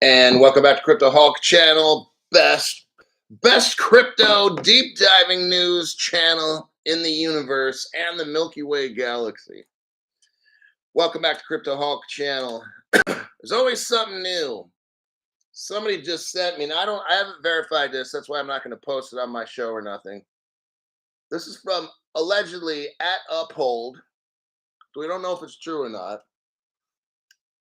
And welcome back to Crypto Hulk channel, best crypto deep diving news channel in the universe and the Milky Way galaxy. Welcome back to Crypto Hulk channel. There's always something new. Somebody just sent me, and I haven't verified this, that's why I'm not going to post it on my show or nothing. This is from allegedly at Uphold. We don't know if it's true or not.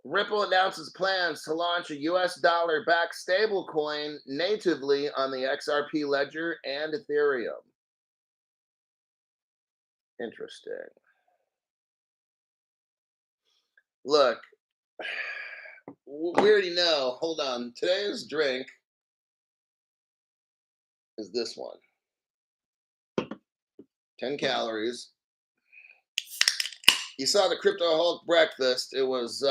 Ripple announces plans to launch a US dollar-backed stablecoin natively on the XRP ledger and Ethereum. Interesting. Look, we already know. Hold on. Today's drink is this one. 10 calories. You saw the Crypto Hulk breakfast. It was,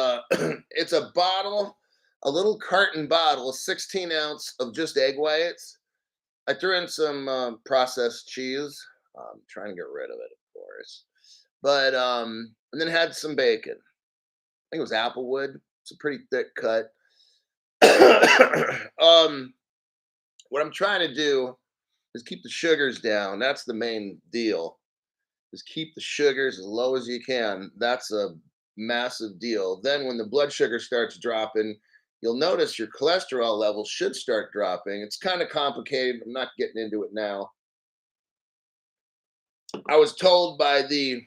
it's a bottle, a little carton bottle, 16 ounce of just egg whites. I threw in some processed cheese. I'm trying to get rid of it, of course. But, and then had some bacon. I think it was applewood. It's a pretty thick cut. What I'm trying to do is keep the sugars down. That's the main deal. Is keep the sugars as low as you can. That's a massive deal. Then when the blood sugar starts dropping, you'll notice your cholesterol levels should start dropping. It's kind of complicated. I'm not getting into it now. I was told by the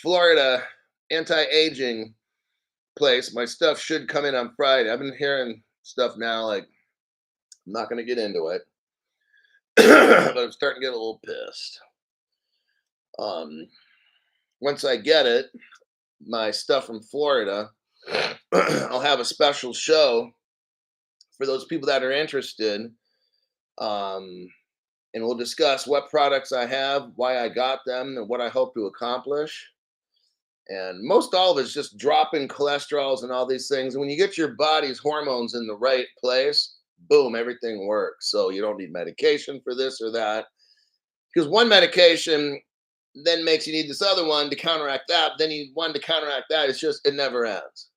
Florida anti-aging place my stuff should come in on Friday. I've been hearing stuff now like I'm not going to get into it, but I'm starting to get a little pissed. Once I get it, my stuff from Florida, I'll have a special show for those people that are interested. And we'll discuss what products I have, why I got them, and what I hope to accomplish. And most all of it's just dropping cholesterols and all these things. And when you get your body's hormones in the right place, boom, everything works. So you don't need medication for this or that. Because one medication then makes you need this other one to counteract that. Then you need one to counteract that. It's just, it never ends.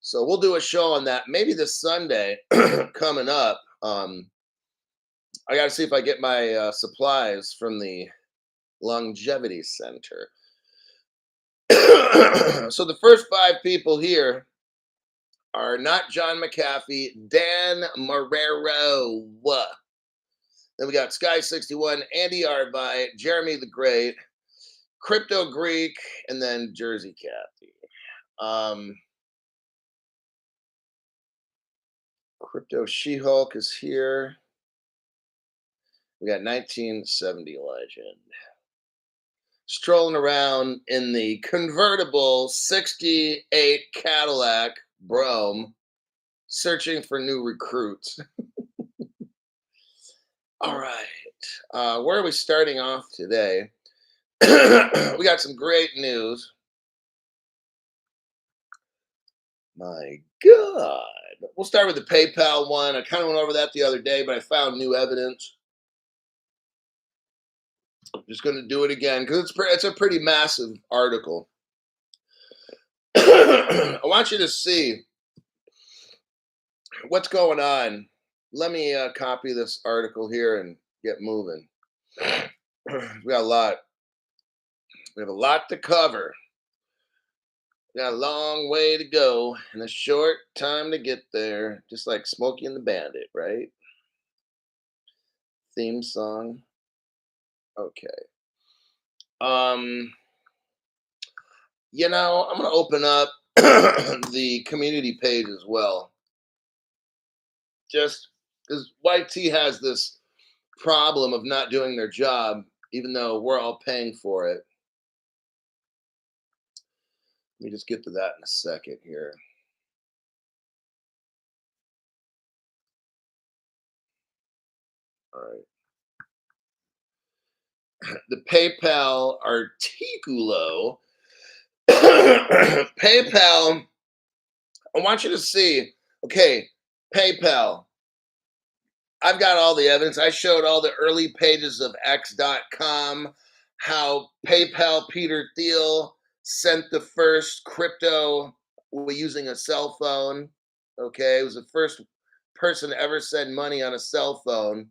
So we'll do a show on that. Maybe this Sunday coming up. I got to see if I get my supplies from the Longevity Center. So the first 5 people here are not John McAfee, Dan Marrero. Then we got Sky61, Andy Arvai, Jeremy the Great, Crypto Greek, and then Jersey Kathy. Crypto She-Hulk is here. We got 1970 Legend. Strolling around in the convertible 68 Cadillac Brougham, searching for new recruits. All right. Where are we starting off today? We got some great news. My God. We'll start with the PayPal one. I kind of went over that the other day, but I found new evidence. I'm just going to do it again because it's a pretty massive article. I want you to see what's going on. Let me copy this article here and get moving. We got a lot. We have a lot to cover. We got a long way to go and a short time to get there. Just like Smokey and the Bandit, right? Theme song. Okay. I'm gonna open up the community page as well. Just because YT has this problem of not doing their job, even though we're all paying for it. Let me just get to that in a second here. All right. The PayPal articulo. PayPal, I want you to see, okay, PayPal. I've got all the evidence. I showed all the early pages of X.com, how PayPal Peter Thiel sent the first crypto using a cell phone. Okay, it was the first person to ever send money on a cell phone.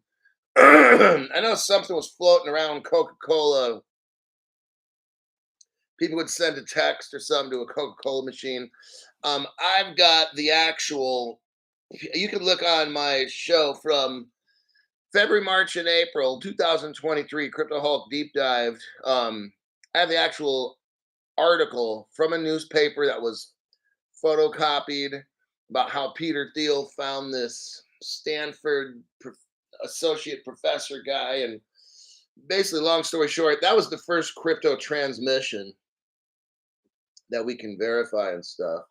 I know something was floating around Coca-Cola. People would send a text or something to a Coca-Cola machine. I've got the actual. You can look on my show from February, March, and April 2023. Crypto Hulk deep dived. I have the actual article from a newspaper that was photocopied about how Peter Thiel found this Stanford associate professor guy. And basically, long story short, that was the first crypto transmission that we can verify and stuff.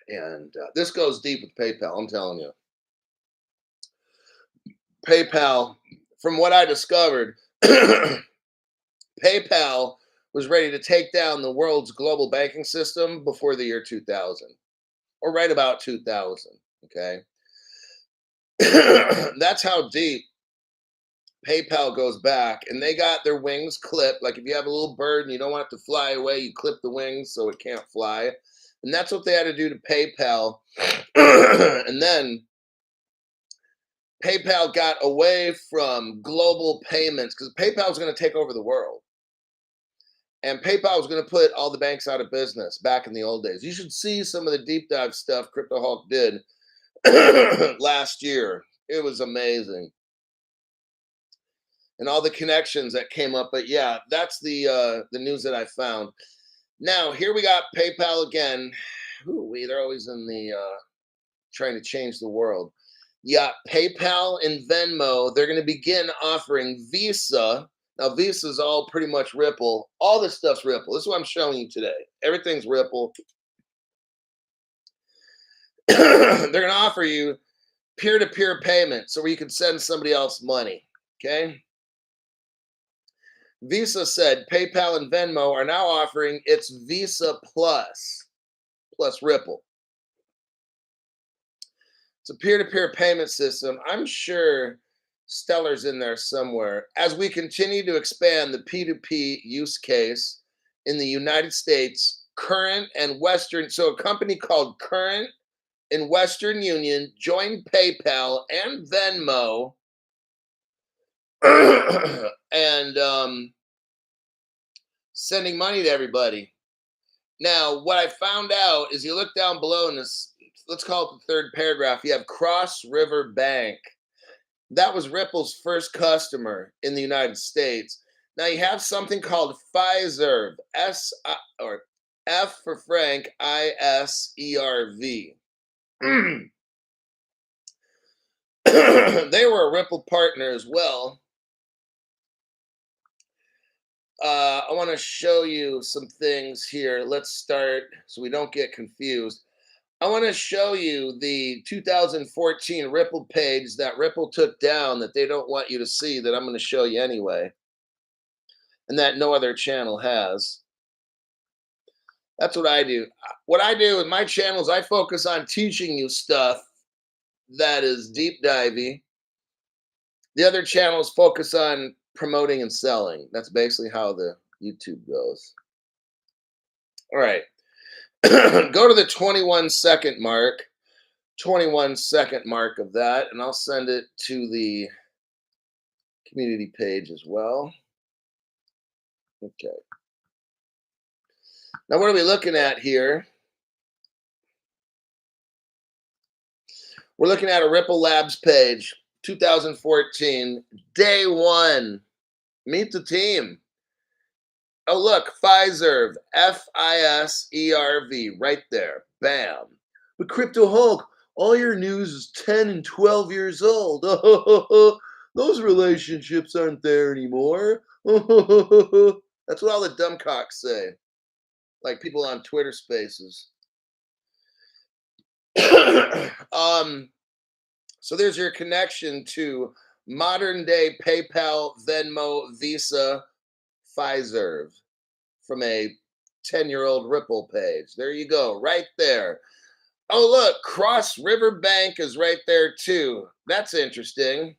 And this goes deep with PayPal, I'm telling you. PayPal, from what I discovered, PayPal was ready to take down the world's global banking system before the year 2000, or right about 2000. Okay. That's how deep PayPal goes back, and they got their wings clipped. Like if you have a little bird and you don't want it to fly away, you clip the wings so it can't fly. And that's what they had to do to PayPal. And then PayPal got away from global payments because PayPal was going to take over the world. And PayPal was going to put all the banks out of business back in the old days. You should see some of the deep dive stuff Crypto Hulk did last year. It was amazing. And all the connections that came up. But yeah, that's the news that I found. Now, here we got PayPal again. Ooh, they're always in the trying to change the world. Yeah, PayPal and Venmo, they're going to begin offering Visa. Now, Visa's all pretty much Ripple. All this stuff's Ripple. This is what I'm showing you today. Everything's Ripple. They're going to offer you peer-to-peer payments so where you can send somebody else money. Okay? Visa said PayPal and Venmo are now offering its Visa plus Ripple. It's a peer-to-peer payment system. I'm sure Stellar's in there somewhere. As we continue to expand the P2P use case in the United States, Current and Western, so a company called Current and Western Union joined PayPal and Venmo and sending money to everybody. Now, what I found out is you look down below in this, let's call it the third paragraph, you have Cross River Bank. That was Ripple's first customer in the United States. Now you have something called Fiserv, or F for Frank, ISERV. They were a Ripple partner as well. I want to show you some things here. Let's start so we don't get confused. I want to show you the 2014 Ripple page that Ripple took down that they don't want you to see, that I'm going to show you anyway, and that no other channel has. That's what I do. What I do with my channels, I focus on teaching you stuff that is deep diving. The other channels focus on promoting and selling. That's basically how the YouTube goes. All right. Go to the 21-second mark. 21-second mark of that, and I'll send it to the community page as well. Okay. Now, what are we looking at here? We're looking at a Ripple Labs page, 2014, day one. Meet the team. Oh, look, Fiserv, Fiserv, right there. Bam. But Crypto Hulk, all your news is 10 and 12 years old. Those relationships aren't there anymore. That's what all the dumbcocks say. Like people on Twitter Spaces. So there's your connection to modern day PayPal, Venmo, Visa, Fiserv from a 10-year-old Ripple page. There you go, right there. Oh, look, Cross River Bank is right there too. That's interesting.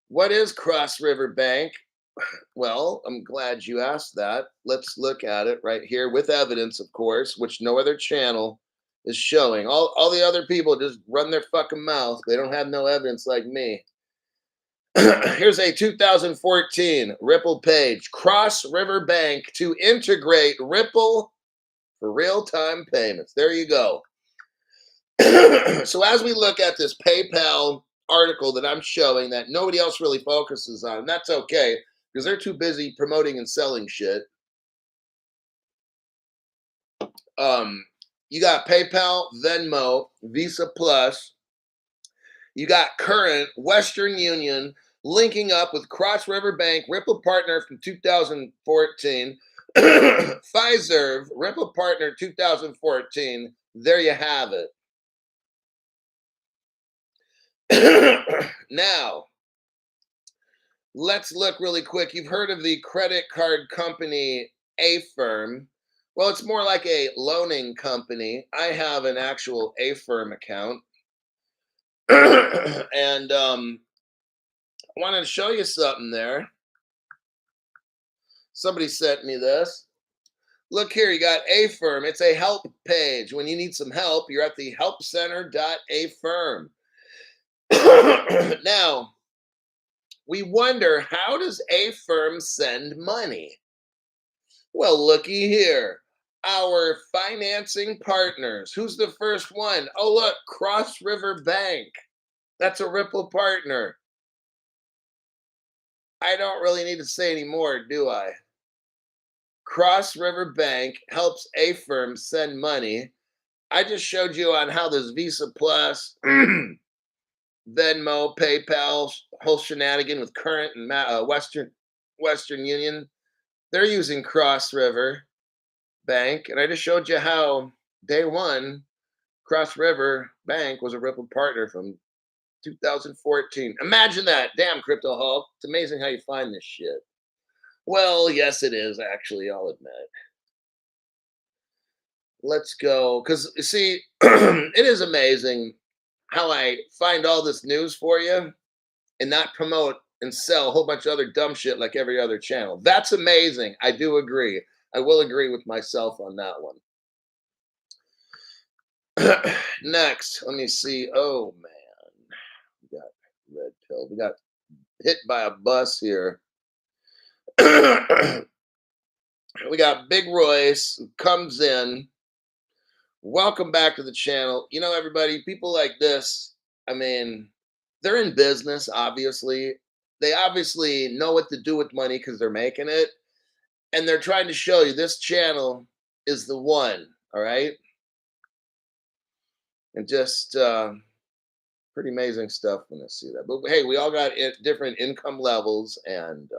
What is Cross River Bank? Well, I'm glad you asked that. Let's look at it right here with evidence, of course, which no other channel is showing. All the other people just run their fucking mouth. They don't have no evidence like me. Here's a 2014 Ripple page. Cross River Bank to integrate Ripple for real-time payments. There you go. So as we look at this PayPal article that I'm showing that nobody else really focuses on, and that's okay because they're too busy promoting and selling shit. You got PayPal, Venmo, Visa Plus. You got Current, Western Union, linking up with Cross River Bank, Ripple Partner from 2014, Pfizer, Ripple Partner 2014. There you have it. Now, let's look really quick. You've heard of the credit card company Affirm. Well, it's more like a loaning company. I have an actual Affirm account. And I wanted to show you something there. Somebody sent me this. Look here, you got Affirm. It's a help page. When you need some help, you're at the helpcenter.affirm. Now, we wonder, how does Affirm send money? Well, looky here. Our financing partners. Who's the first one? Oh, look, Cross River Bank. That's a Ripple partner. I don't really need to say any more, do I? Cross River Bank helps Affirm send money. I just showed you on how this Visa Plus, Venmo, PayPal, whole shenanigan with Current and Western Union. They're using Cross River Bank, and I just showed you how day one, Cross River Bank was a Ripple partner from 2014. Imagine that. Damn, Crypto Hulk. It's amazing how you find this shit. Well, yes, it is, actually, I'll admit. Let's go. Because, you see, it is amazing how I find all this news for you and not promote and sell a whole bunch of other dumb shit like every other channel. That's amazing. I do agree. I will agree with myself on that one. Next, let me see. Oh, man. We got red pill. We got hit by a bus here. We got Big Royce who comes in. Welcome back to the channel. You know, everybody, people like this, I mean, they're in business, obviously. They obviously know what to do with money because they're making it. And they're trying to show you this channel is the one, all right? And just pretty amazing stuff when I see that. But hey, we all got different income levels. And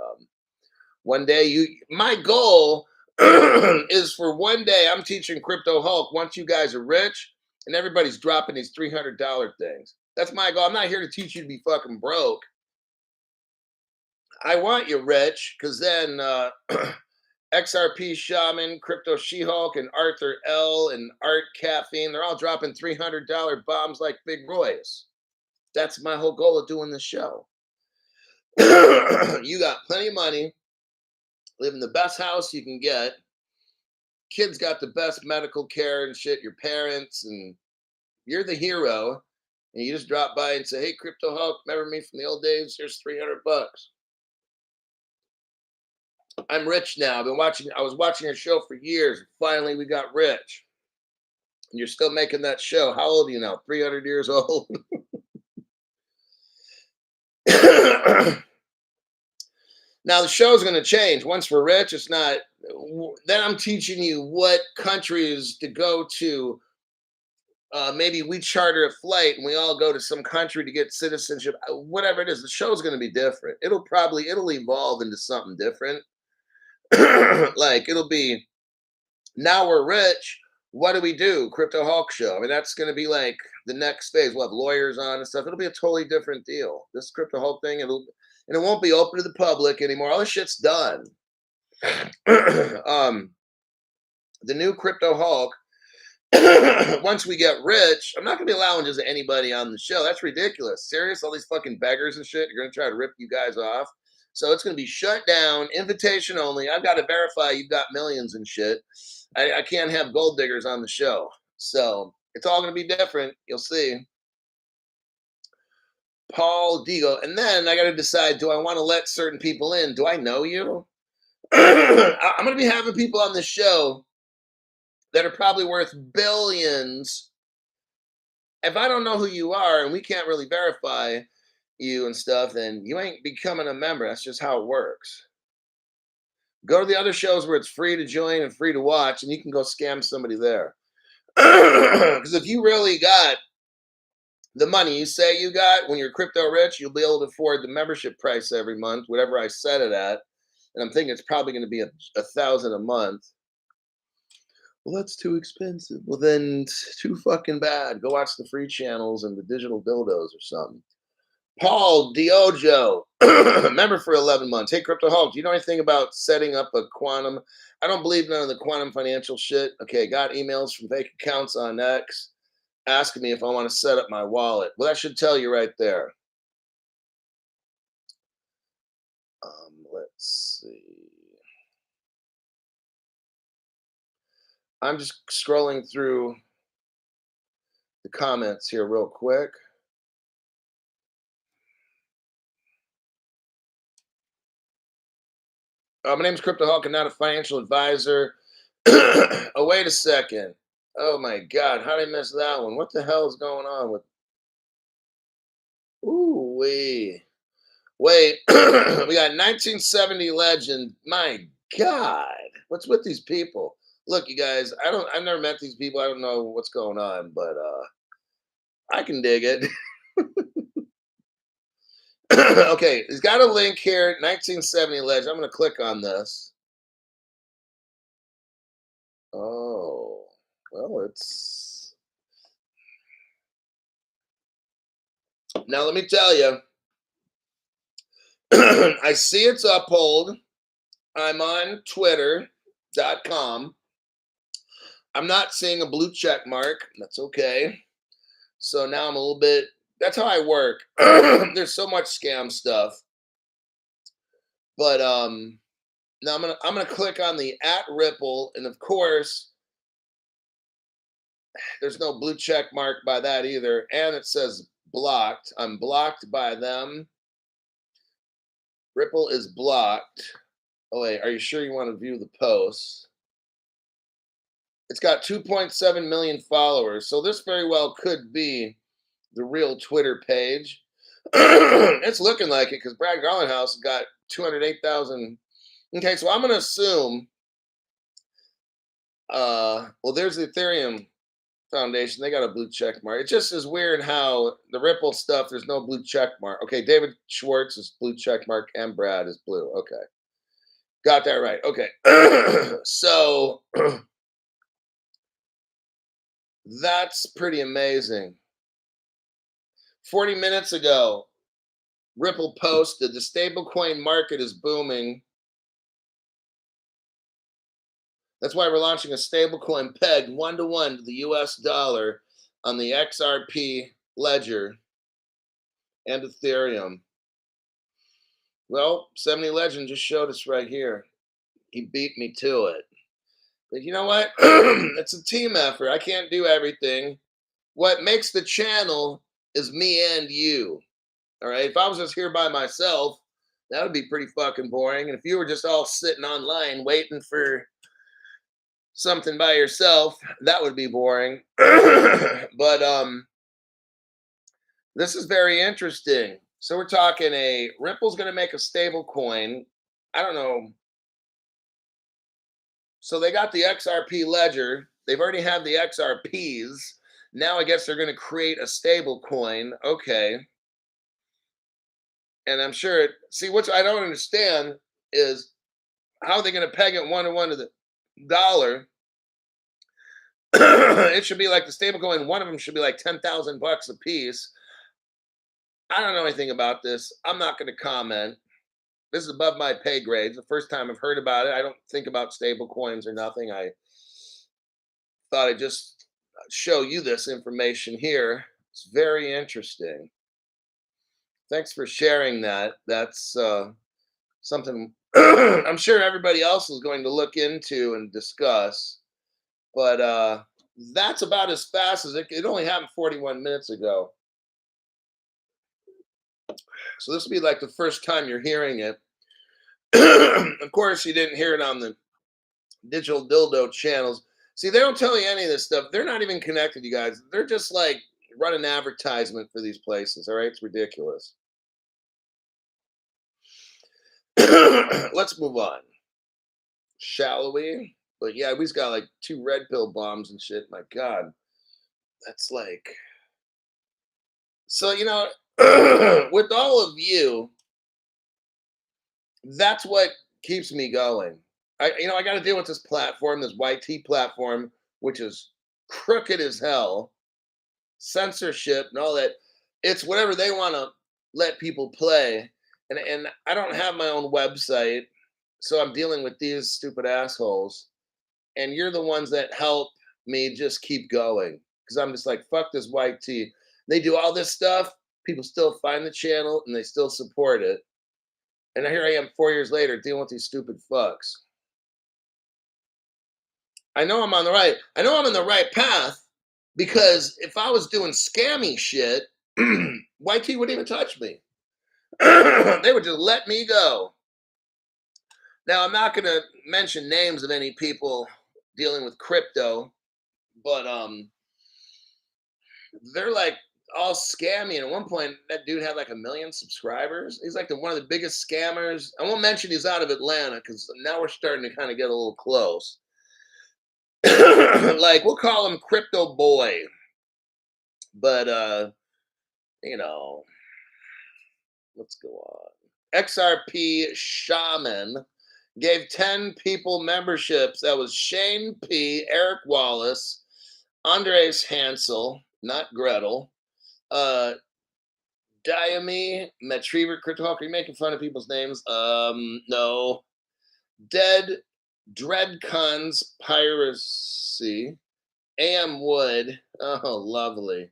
one day, my goal is for one day, I'm teaching Crypto Hulk once you guys are rich and everybody's dropping these $300 things. That's my goal. I'm not here to teach you to be fucking broke. I want you rich because then XRP Shaman, Crypto She-Hulk, and Arthur L. and Art Caffeine, they're all dropping $300 bombs like Big Royce. That's my whole goal of doing this show. You got plenty of money, live in the best house you can get. Kids got the best medical care and shit, your parents, and you're the hero. And you just drop by and say, hey, Crypto Hulk, remember me from the old days? Here's $300. I'm rich now. I was watching your show for years. Finally, we got rich. And you're still making that show. How old are you now? 300 years old? Now, the show's going to change. Once we're rich, it's not. Then I'm teaching you what countries to go to. Maybe we charter a flight and we all go to some country to get citizenship. Whatever it is, the show's going to be different. It'll evolve into something different. Like, it'll be, now we're rich. What do we do? Crypto Hulk show. I mean, that's going to be like the next phase. We'll have lawyers on and stuff. It'll be a totally different deal. This Crypto Hulk thing, and it won't be open to the public anymore. All this shit's done. The new Crypto Hulk, once we get rich, I'm not going to be allowing just anybody on the show. That's ridiculous. Serious? All these fucking beggars and shit. You're going to try to rip you guys off? So it's going to be shut down, invitation only. I've got to verify you've got millions and shit. I can't have gold diggers on the show. So it's all going to be different. You'll see. Paul Digo. And then I got to decide, do I want to let certain people in? Do I know you? I'm going to be having people on the show that are probably worth billions. If I don't know who you are and we can't really verify you and stuff, then you ain't becoming a member. That's just how it works. Go to the other shows where it's free to join and free to watch, and you can go scam somebody there. Because if you really got the money you say you got when you're crypto rich, you'll be able to afford the membership price every month, whatever I set it at. And I'm thinking it's probably going to be $1,000 a month. Well, that's too expensive. Well, then too fucking bad. Go watch the free channels and the digital dildos or something. Paul Diojo, member for 11 months. Hey, Crypto Hulk, do you know anything about setting up a quantum? I don't believe none of the quantum financial shit. Okay, got emails from fake accounts on X asking me if I want to set up my wallet. Well, that should tell you right there. Let's see. I'm just scrolling through the comments here real quick. My name's Crypto Hulk. I'm not a financial advisor. Oh, wait a second. Oh my God, how did I miss that one? What the hell is going on with? Ooh wee. Wait, we got 1970 legend. My God, what's with these people? Look, you guys, I've never met these people. I don't know what's going on, but I can dig it. Okay, he's got a link here, 1970 legend. I'm gonna click on this. Oh, well, it's now. Let me tell you, I see it's uphold. I'm on Twitter.com. I'm not seeing a blue check mark. That's okay. So now I'm a little bit. That's how I work. There's so much scam stuff, but now I'm gonna click on the at Ripple, and of course, there's no blue check mark by that either, and it says blocked. I'm blocked by them. Ripple is blocked. Oh wait, are you sure you want to view the post? It's got 2.7 million followers, so this very well could be the real Twitter page. It's looking like it because Brad Garlinghouse got 208,000. Okay, so I'm going to assume, well, there's the Ethereum Foundation. They got a blue check mark. It just is weird how the Ripple stuff, there's no blue check mark. Okay, David Schwartz is blue check mark and Brad is blue. Okay, got that right. Okay, so that's pretty amazing. 40 minutes ago, Ripple posted the stablecoin market is booming. That's why we're launching a stablecoin pegged 1-to-1 to the US dollar on the XRP ledger and Ethereum. Well, 70 Legend just showed us right here. He beat me to it. But you know what? It's a team effort. I can't do everything. What makes the channel is me and you. All right. If I was just here by myself, that would be pretty fucking boring. And if you were just all sitting online waiting for something by yourself, that would be boring. But this is very interesting. So we're talking Ripple's going to make a stable coin. I don't know. So they got the XRP ledger. They've already had the XRPs. Now I guess they're going to create a stable coin. Okay. And I'm sure see what I don't understand is how are they going to peg it 1-to-1 to the dollar? It should be like the stable coin. One of them should be like $10,000 a piece. I don't know anything about this. I'm not going to comment. This is above my pay grade. It's the first time I've heard about it. I don't think about stable coins or nothing. I thought I'd just show you this information here. It's very interesting. Thanks for sharing that. That's something I'm sure everybody else is going to look into and discuss. But that's about as fast as it only happened 41 minutes ago. So this will be like the first time you're hearing it. Of course, you didn't hear it on the digital dildo channels. See, they don't tell you any of this stuff. They're not even connected, you guys. They're just like running advertisement for these places. All right, it's ridiculous. Let's move on, shall we? But yeah, we've got like 2 red pill bombs and shit. My God, that's like so. With all of you, that's what keeps me going. I got to deal with this platform, this YT platform, which is crooked as hell, censorship and all that. It's whatever they want to let people play, and I don't have my own website, so I'm dealing with these stupid assholes. And you're the ones that help me just keep going because I'm just like fuck this YT. They do all this stuff. People still find the channel and they still support it. And here I am 4 years later dealing with these stupid fucks. I know I'm on the right. I know I'm in the right path because if I was doing scammy shit, YT wouldn't even touch me. They would just let me go. Now I'm not going to mention names of any people dealing with crypto, but they're like all scammy. And at one point, that dude had like 1 million subscribers. He's like one of the biggest scammers. I won't mention he's out of Atlanta because now we're starting to kind of get a little close. Like we'll call him Crypto Boy, but you know, let's go on. XRP Shaman gave 10 people memberships. That was Shane P, Eric Wallace, Andres Hansel, not Gretel, Diame, Metriever, Crypto. Are you making fun of people's names? No. Dead, Dreadcons, Piracy, AM Wood. Oh, lovely.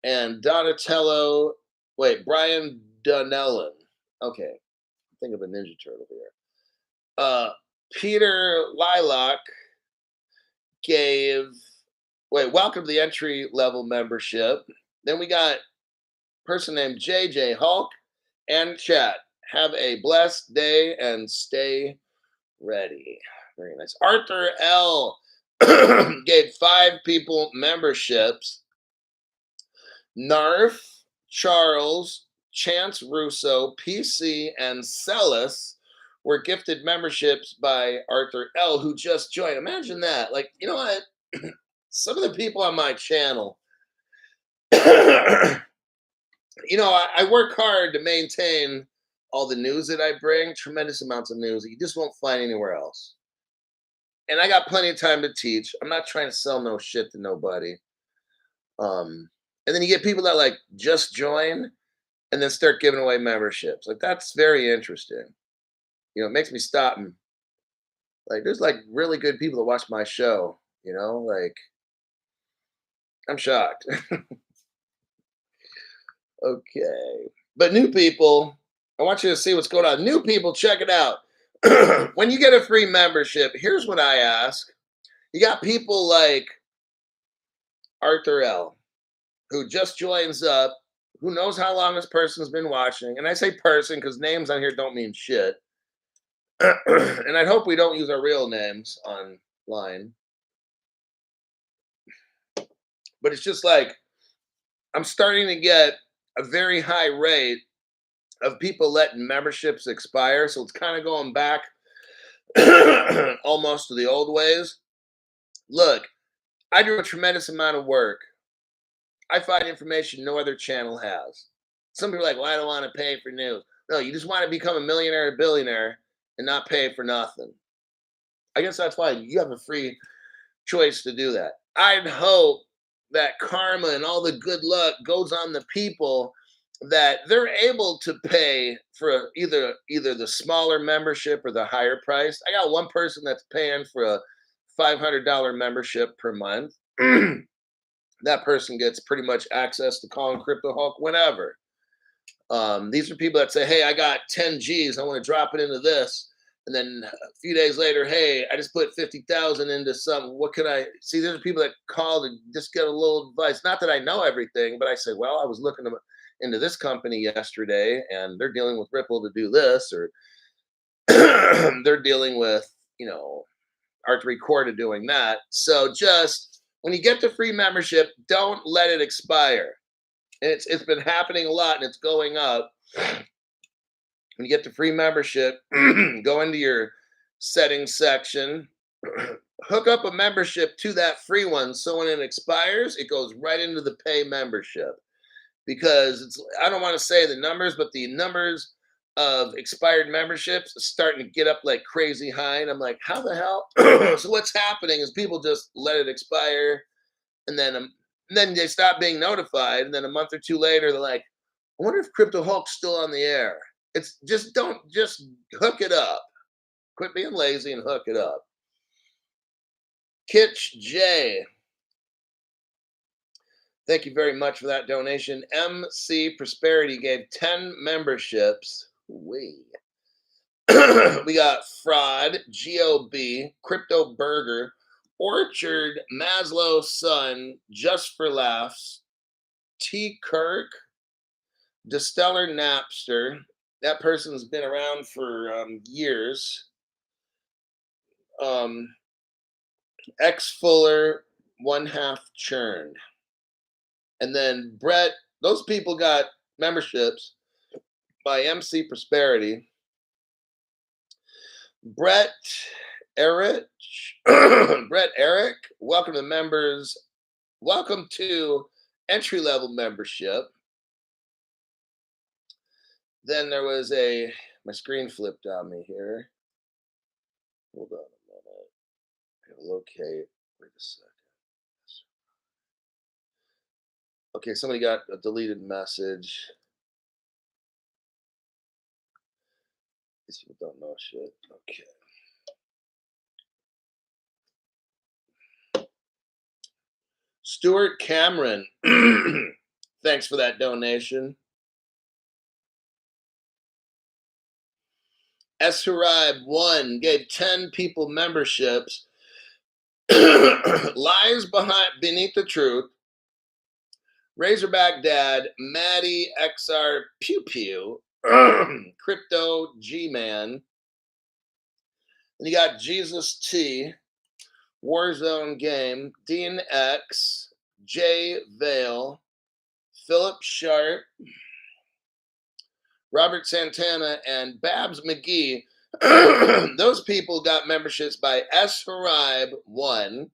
And Donatello. Wait, Brian Donnellan. Okay. Think of a Ninja Turtle here. Peter Lilac gave. Wait, welcome to the entry level membership. Then we got person named JJ Hulk and chat. Have a blessed day and stay ready. Very nice. Arthur L gave 5 people memberships. Narf, Charles, Chance Russo, PC, and Celis were gifted memberships by Arthur L, who just joined. Imagine that. Like, you know what? Some of the people on my channel, I work hard to maintain all the news that I bring, tremendous amounts of news that you just won't find anywhere else. And I got plenty of time to teach. I'm not trying to sell no shit to nobody. And then you get people that like just join and then start giving away memberships. Like that's very interesting. It makes me stop and like there's like really good people that watch my show, like I'm shocked. Okay. But new people, I want you to see what's going on. New people, check it out. When you get a free membership, here's what I ask. You got people like Arthur L, who just joins up, who knows how long this person's been watching. And I say person because names on here don't mean shit. And I hope we don't use our real names online. But it's just like, I'm starting to get a very high rate of people letting memberships expire. So it's kind of going back almost to the old ways. Look, I do a tremendous amount of work. I find information no other channel has. Some people are like, well, I don't want to pay for news. No, you just want to become a millionaire or billionaire and not pay for nothing. I guess that's why you have a free choice to do that. I'd hope that karma and all the good luck goes on the people that they're able to pay for either the smaller membership or the higher price. I got one person that's paying for a $500 membership per month. That person gets pretty much access to calling Crypto Hulk whenever. These are people that say, "Hey, I got 10 G's. I want to drop it into this." And then a few days later, "Hey, I just put 50,000 into something. What can I see?" There's people that call to just get a little advice. Not that I know everything, but I say, "Well, I was looking into this company yesterday, and they're dealing with Ripple to do this, or they're dealing with, Art to Record to doing that." So just when you get the free membership, don't let it expire. It's been happening a lot, and it's going up. When you get the free membership, go into your settings section, hook up a membership to that free one. So when it expires, it goes right into the pay membership. Because I don't want to say the numbers, but the numbers of expired memberships is starting to get up like crazy high. And I'm like, how the hell? So what's happening is people just let it expire, and then they stop being notified. And then a month or two later, they're like, I wonder if Crypto Hulk's still on the air. It's just hook it up. Quit being lazy and hook it up. Kitch J, thank you very much for that donation. MC Prosperity gave 10 memberships. We got Fraud, GOB, Crypto Burger, Orchard, Maslow's Son, Just for Laughs, T. Kirk, Disteller Napster. That person's been around for years. X Fuller, one half churned. And then Brett, those people got memberships by MC Prosperity. Brett Eric, Brett Eric, welcome to members. Welcome to entry level membership. Then there was my screen flipped on me here. Hold on a minute. I gotta locate. Wait a second. Okay, somebody got a deleted message. These people don't know shit. Okay. Stuart Cameron, thanks for that donation. Esharib 1 gave 10 people memberships. Lies beneath the truth. Razorback Dad, Maddie XR Pew Pew, Crypto G Man. And you got Jesus T, Warzone Game, Dean X, Jay Vale, Philip Sharp, Robert Santana, and Babs McGee. Those people got memberships by S. Harib 1,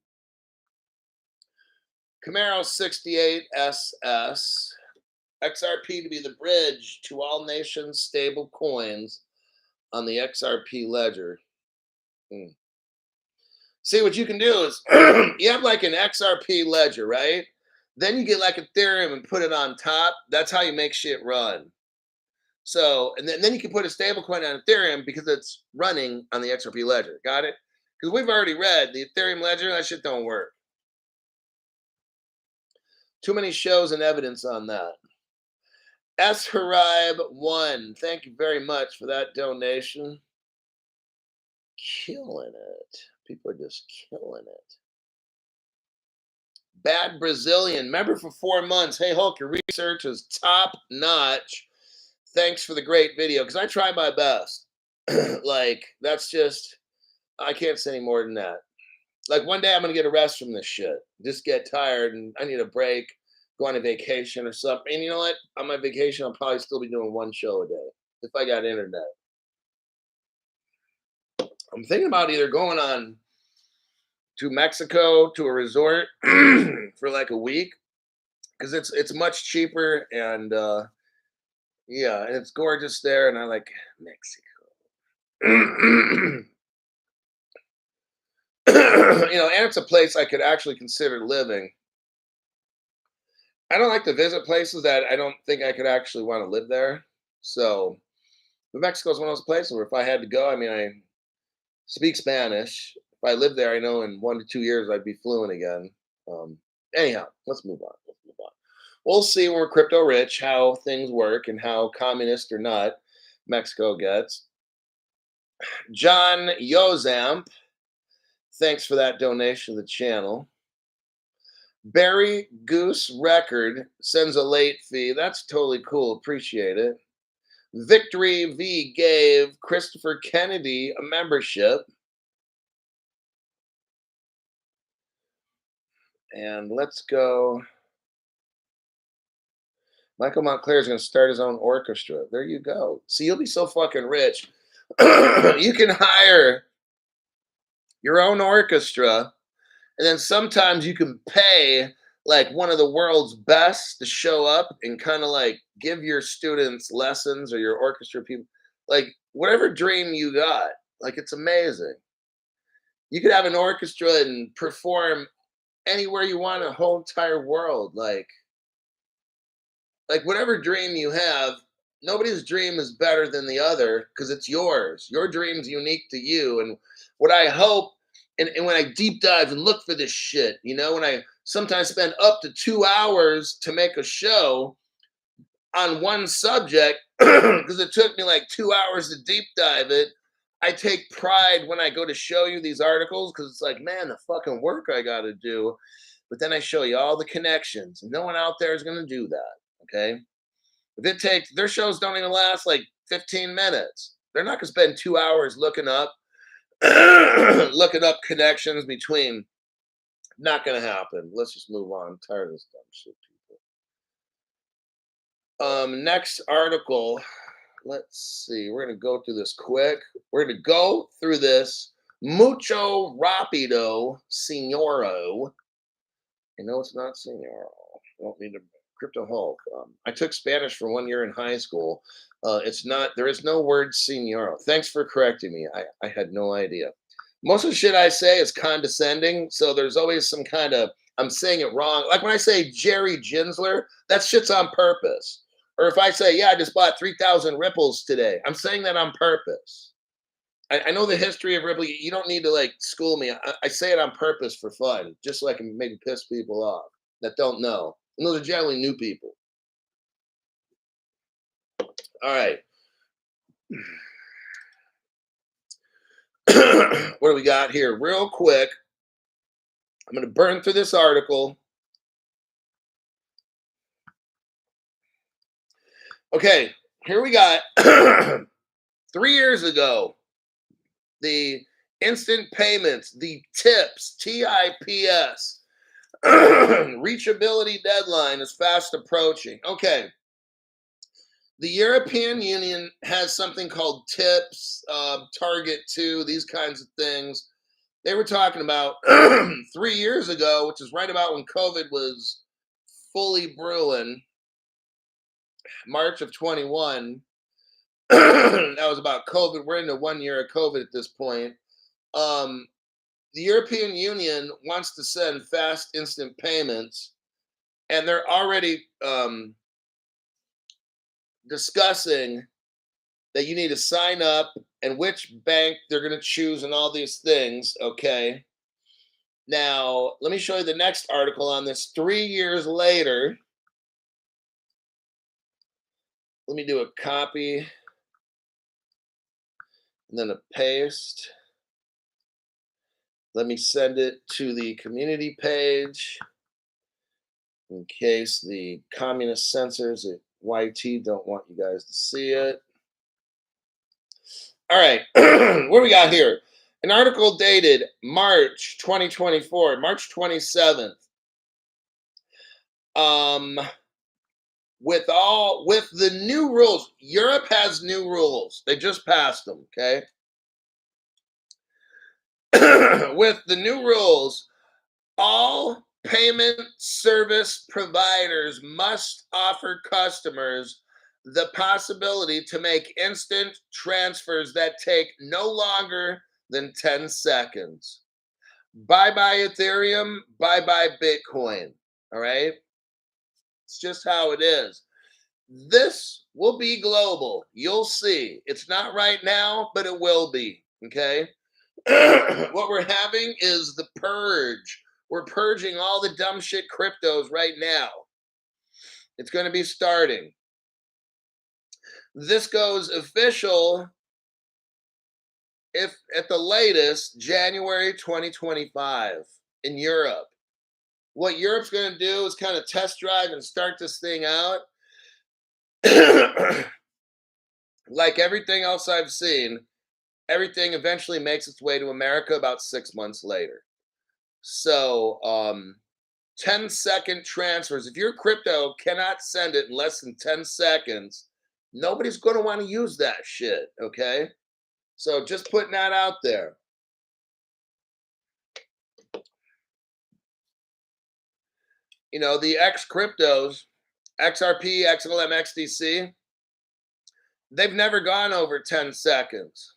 Camaro 68 SS, XRP to be the bridge to all nations stable coins on the XRP ledger. See, what you can do is you have like an XRP ledger, right? Then you get like Ethereum and put it on top. That's how you make shit run. So, and then you can put a stable coin on Ethereum because it's running on the XRP ledger. Got it? Because we've already read the Ethereum ledger, that shit don't work. Too many shows and evidence on that. S. Harib 1, thank you very much for that donation. Killing it. People are just killing it. Bad Brazilian, member for 4 months. Hey, Hulk, your research is top notch. Thanks for the great video, because I try my best. Like, that's just, I can't say any more than that. Like, one day I'm going to get a rest from this shit. Just get tired, and I need a break, go on a vacation or something. And you know what? On my vacation, I'll probably still be doing 1 show a day if I got internet. I'm thinking about either going on to Mexico to a resort for like a week, because it's much cheaper, and yeah, and it's gorgeous there, and I like Mexico. And it's a place I could actually consider living. I don't like to visit places that I don't think I could actually want to live there. So, but Mexico is one of those places where if I had to go, I mean, I speak Spanish. If I lived there, I know in 1 to 2 years I'd be fluent again. Anyhow, let's move on. We'll see when we're crypto rich how things work and how communist or not Mexico gets. John Yozamp, thanks for that donation to the channel. Barry Goose Record sends a late fee. That's totally cool. Appreciate it. Victory V gave Christopher Kennedy a membership. And let's go. Michael Montclair is going to start his own orchestra. There you go. See, you'll be so fucking rich. You can hire your own orchestra, and then sometimes you can pay like one of the world's best to show up and kind of like give your students lessons or your orchestra people, like whatever dream you got. Like it's amazing. You could have an orchestra and perform anywhere you want in the whole entire world. Like whatever dream you have, nobody's dream is better than the other because it's yours. Your dream's unique to you. And what I hope, and when I deep dive and look for this shit, when I sometimes spend up to 2 hours to make a show on one subject, because it took me like 2 hours to deep dive it, I take pride when I go to show you these articles because it's like, man, the fucking work I got to do. But then I show you all the connections. And no one out there is going to do that. Okay. If it takes, their shows don't even last like 15 minutes. They're not going to spend 2 hours looking up looking up connections between. Not going to happen. Let's just move on. I'm tired of this dumb shit, people. Next article. Let's see. We're going to go through this quick. We're going to go through this mucho rapido, senoro. I know it's not senoro. I don't mean to Crypto Hulk. I took Spanish for 1 year in high school. It's not, there is no word senoro. Thanks for correcting me. I had no idea. Most of the shit I say is condescending. So there's always some kind of, I'm saying it wrong. Like when I say Jerry Ginsler, that shit's on purpose. Or if I say, yeah, I just bought 3,000 ripples today, I'm saying that on purpose. I know the history of Ripple. You don't need to like school me. I say it on purpose for fun, just so I can maybe piss people off that don't know. And those are generally new people. All right. What do we got here? Real quick. I'm going to burn through this article. Okay. Here we got 3 years ago. The instant payments, the TIPS, TIPS, reachability deadline is fast approaching. Okay. The European Union has something called TIPS, Target 2, these kinds of things. They were talking about 3 years ago, which is right about when COVID was fully brewing, March of 21. That was about COVID. We're into 1 year of COVID at this point. The European Union wants to send fast instant payments, and they're already discussing that you need to sign up and which bank they're going to choose and all these things. Okay. Now, let me show you the next article on this 3 years later. Let me do a copy and then a paste. Let me send it to the community page in case the communist censors at YT don't want you guys to see it. All right, what do we got here? An article dated March 2024, March 27th. With the new rules, Europe has new rules. They just passed them, okay? With the new rules, all payment service providers must offer customers the possibility to make instant transfers that take no longer than 10 seconds. Bye-bye Ethereum, bye-bye Bitcoin, all right? It's just how it is. This will be global. You'll see. It's not right now, but it will be, okay? What we're having is the purge. We're purging all the dumb shit cryptos right now. It's going to be starting. This goes official if at the latest January 2025 in Europe. What Europe's going to do is kind of test drive and start this thing out. Like everything else I've seen, everything eventually makes its way to America about 6 months later. So 10-second transfers. If your crypto cannot send it in less than 10 seconds, nobody's going to want to use that shit. Okay. So just putting that out there. You know, the X cryptos, XRP, XLM, XDC, they've never gone over 10 seconds.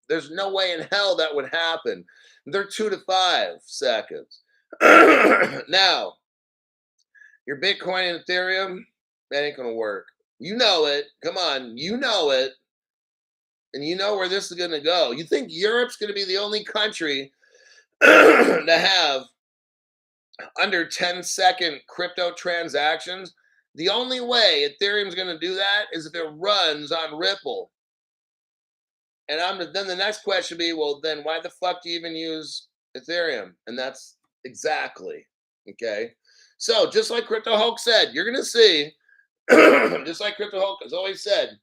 There's no way in hell that would happen. They're 2 to 5 seconds. Now, your Bitcoin and Ethereum, that ain't going to work. You know it. Come on. You know it. And you know where this is going to go. You think Europe's going to be the only country to have under 10-second crypto transactions? The only way Ethereum's going to do that is if it runs on Ripple. And then the next question would be, well, then why the fuck do you even use Ethereum? And that's exactly, okay? So just like Crypto Hulk said, you're going to see, just like Crypto Hulk has always said,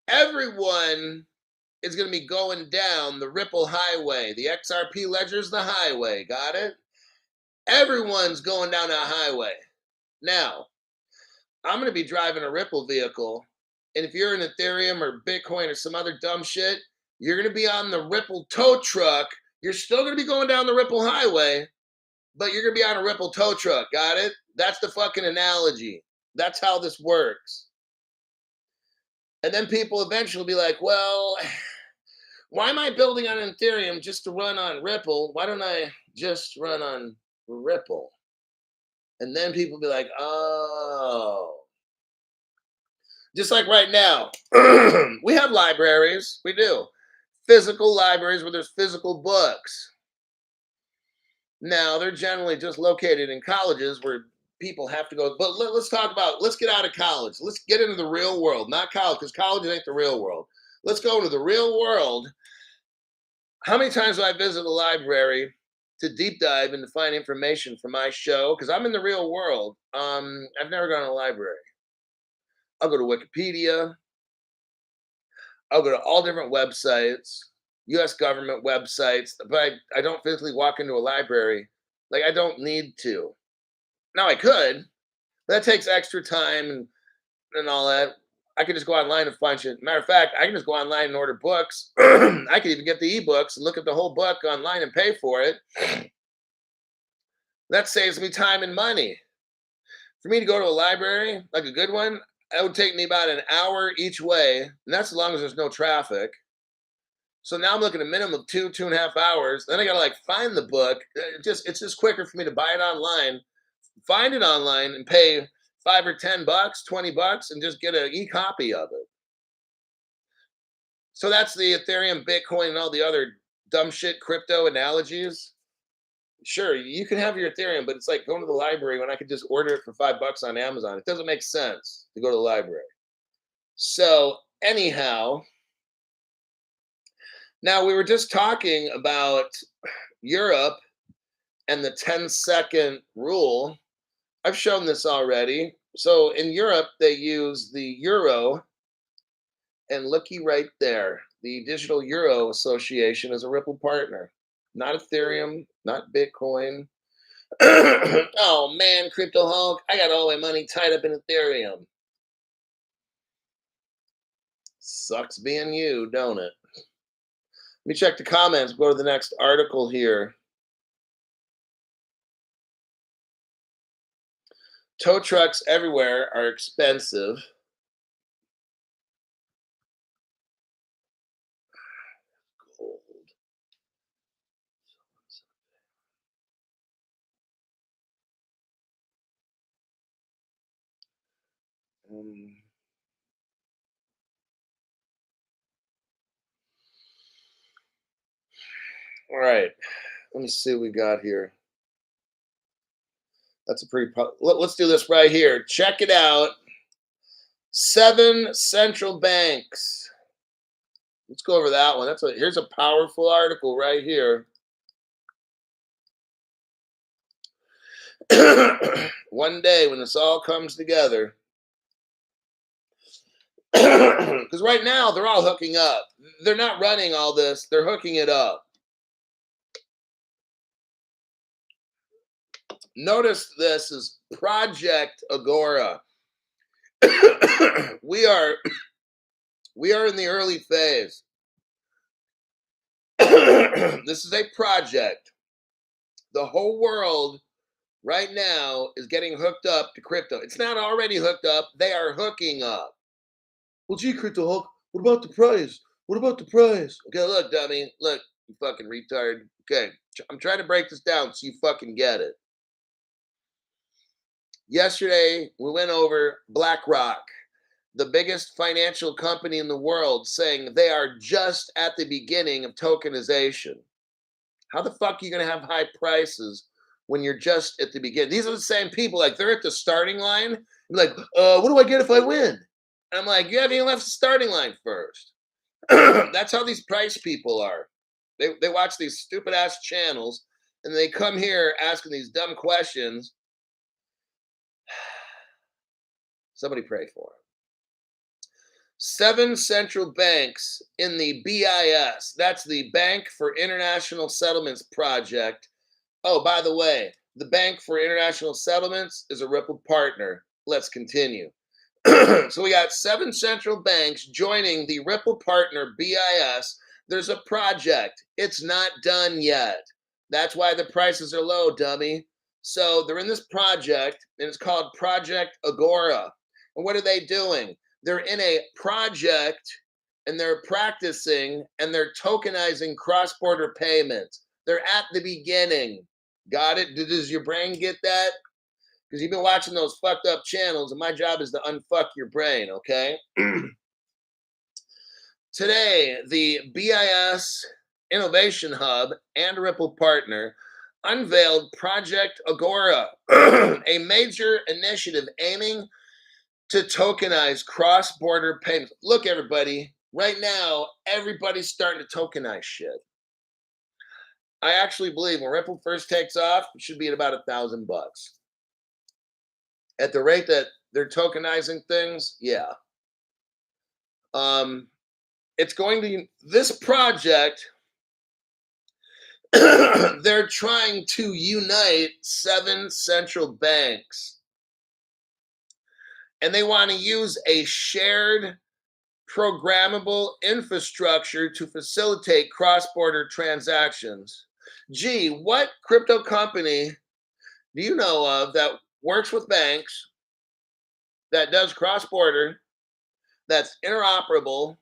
everyone is going to be going down the Ripple highway. The XRP ledger's the highway. Got it? Everyone's going down that highway. Now, I'm going to be driving a Ripple vehicle. And if you're an Ethereum or Bitcoin or some other dumb shit, you're going to be on the Ripple tow truck. You're still going to be going down the Ripple highway, but you're going to be on a Ripple tow truck. Got it? That's the fucking analogy. That's how this works. And then people eventually will be like, well, why am I building on Ethereum just to run on Ripple? Why don't I just run on Ripple? And then people will be like, oh. Just like right now, we have libraries. We do. Physical libraries where there's physical books. Now, they're generally just located in colleges where people have to go. But let's talk about, let's get out of college. Let's get into the real world, not college, because college ain't the real world. Let's go into the real world. How many times do I visit a library to deep dive and to find information for my show? Because I'm in the real world. I've never gone to a library. I'll go to Wikipedia. I'll go to all different websites, US government websites, but I don't physically walk into a library. Like, I don't need to. Now, I could, but that takes extra time and all that. I could just go online and find shit. Matter of fact, I can just go online and order books. I could even get the ebooks and look at the whole book online and pay for it. That saves me time and money. For me to go to a library, like a good one, it would take me about an hour each way, and that's as long as there's no traffic. So now I'm looking at a minimum of 2.5 hours. Then I gotta like find the book. It's just quicker for me to buy it online, find it online, and pay $5 or $10, $20, and just get an e-copy of it. So that's the Ethereum, Bitcoin, and all the other dumb shit crypto analogies. Sure, you can have your Ethereum, but it's like going to the library when I could just order it for $5 on Amazon. It doesn't make sense to go to the library. So anyhow, now we were just talking about Europe and the 10-second rule. I've shown this already. So in Europe, they use the euro, and looky right there, the Digital Euro Association is a Ripple partner. Not Ethereum, not Bitcoin. Oh man, Crypto Hulk, I got all my money tied up in Ethereum. Sucks being you, don't it? Let me check the comments, go to the next article here. Tow trucks everywhere are expensive. Gold. All right, let me see what we got here. That's a pretty. Let's do this right here. Check it out. 7 central banks. Let's go over that one. Here's a powerful article right here. One day when this all comes together, because right now they're all hooking up. They're not running all this. They're hooking it up. Notice this is Project Agora. we are in the early phase. This is a project. The whole world right now is getting hooked up to crypto. It's not already hooked up. They are hooking up. Well, gee, Crypto Hulk, what about the price? What about the price? Okay, look, dummy. Look, you fucking retard. Okay, I'm trying to break this down so you fucking get it. Yesterday, we went over BlackRock, the biggest financial company in the world, saying they are just at the beginning of tokenization. How the fuck are you going to have high prices when you're just at the beginning? These are the same people, like they're at the starting line. Like, what do I get if I win? And I'm like, you haven't even left the starting line first. That's how these price people are. They watch these stupid ass channels and they come here asking these dumb questions. Somebody pray for them. 7 central banks in the BIS. That's the Bank for International Settlements project. Oh, by the way, the Bank for International Settlements is a Ripple partner. Let's continue. So we got 7 central banks joining the Ripple partner BIS. There's a project. It's not done yet. That's why the prices are low, dummy. So they're in this project, and it's called Project Agora. And what are they doing? They're in a project, and they're practicing, and they're tokenizing cross-border payments. They're at the beginning. Got it? Does your brain get that? Because you've been watching those fucked up channels, and my job is to unfuck your brain, okay? Today, the BIS Innovation Hub and Ripple partner unveiled Project Agora, a major initiative aiming to tokenize cross-border payments. Look, everybody, right now, everybody's starting to tokenize shit. I actually believe when Ripple first takes off, it should be at about $1,000. At the rate that they're tokenizing things, yeah. It's going to, this project, they're trying to unite 7 central banks. And they want to use a shared programmable infrastructure to facilitate cross-border transactions. Gee, what crypto company do you know of that works with banks, that does cross-border, that's interoperable,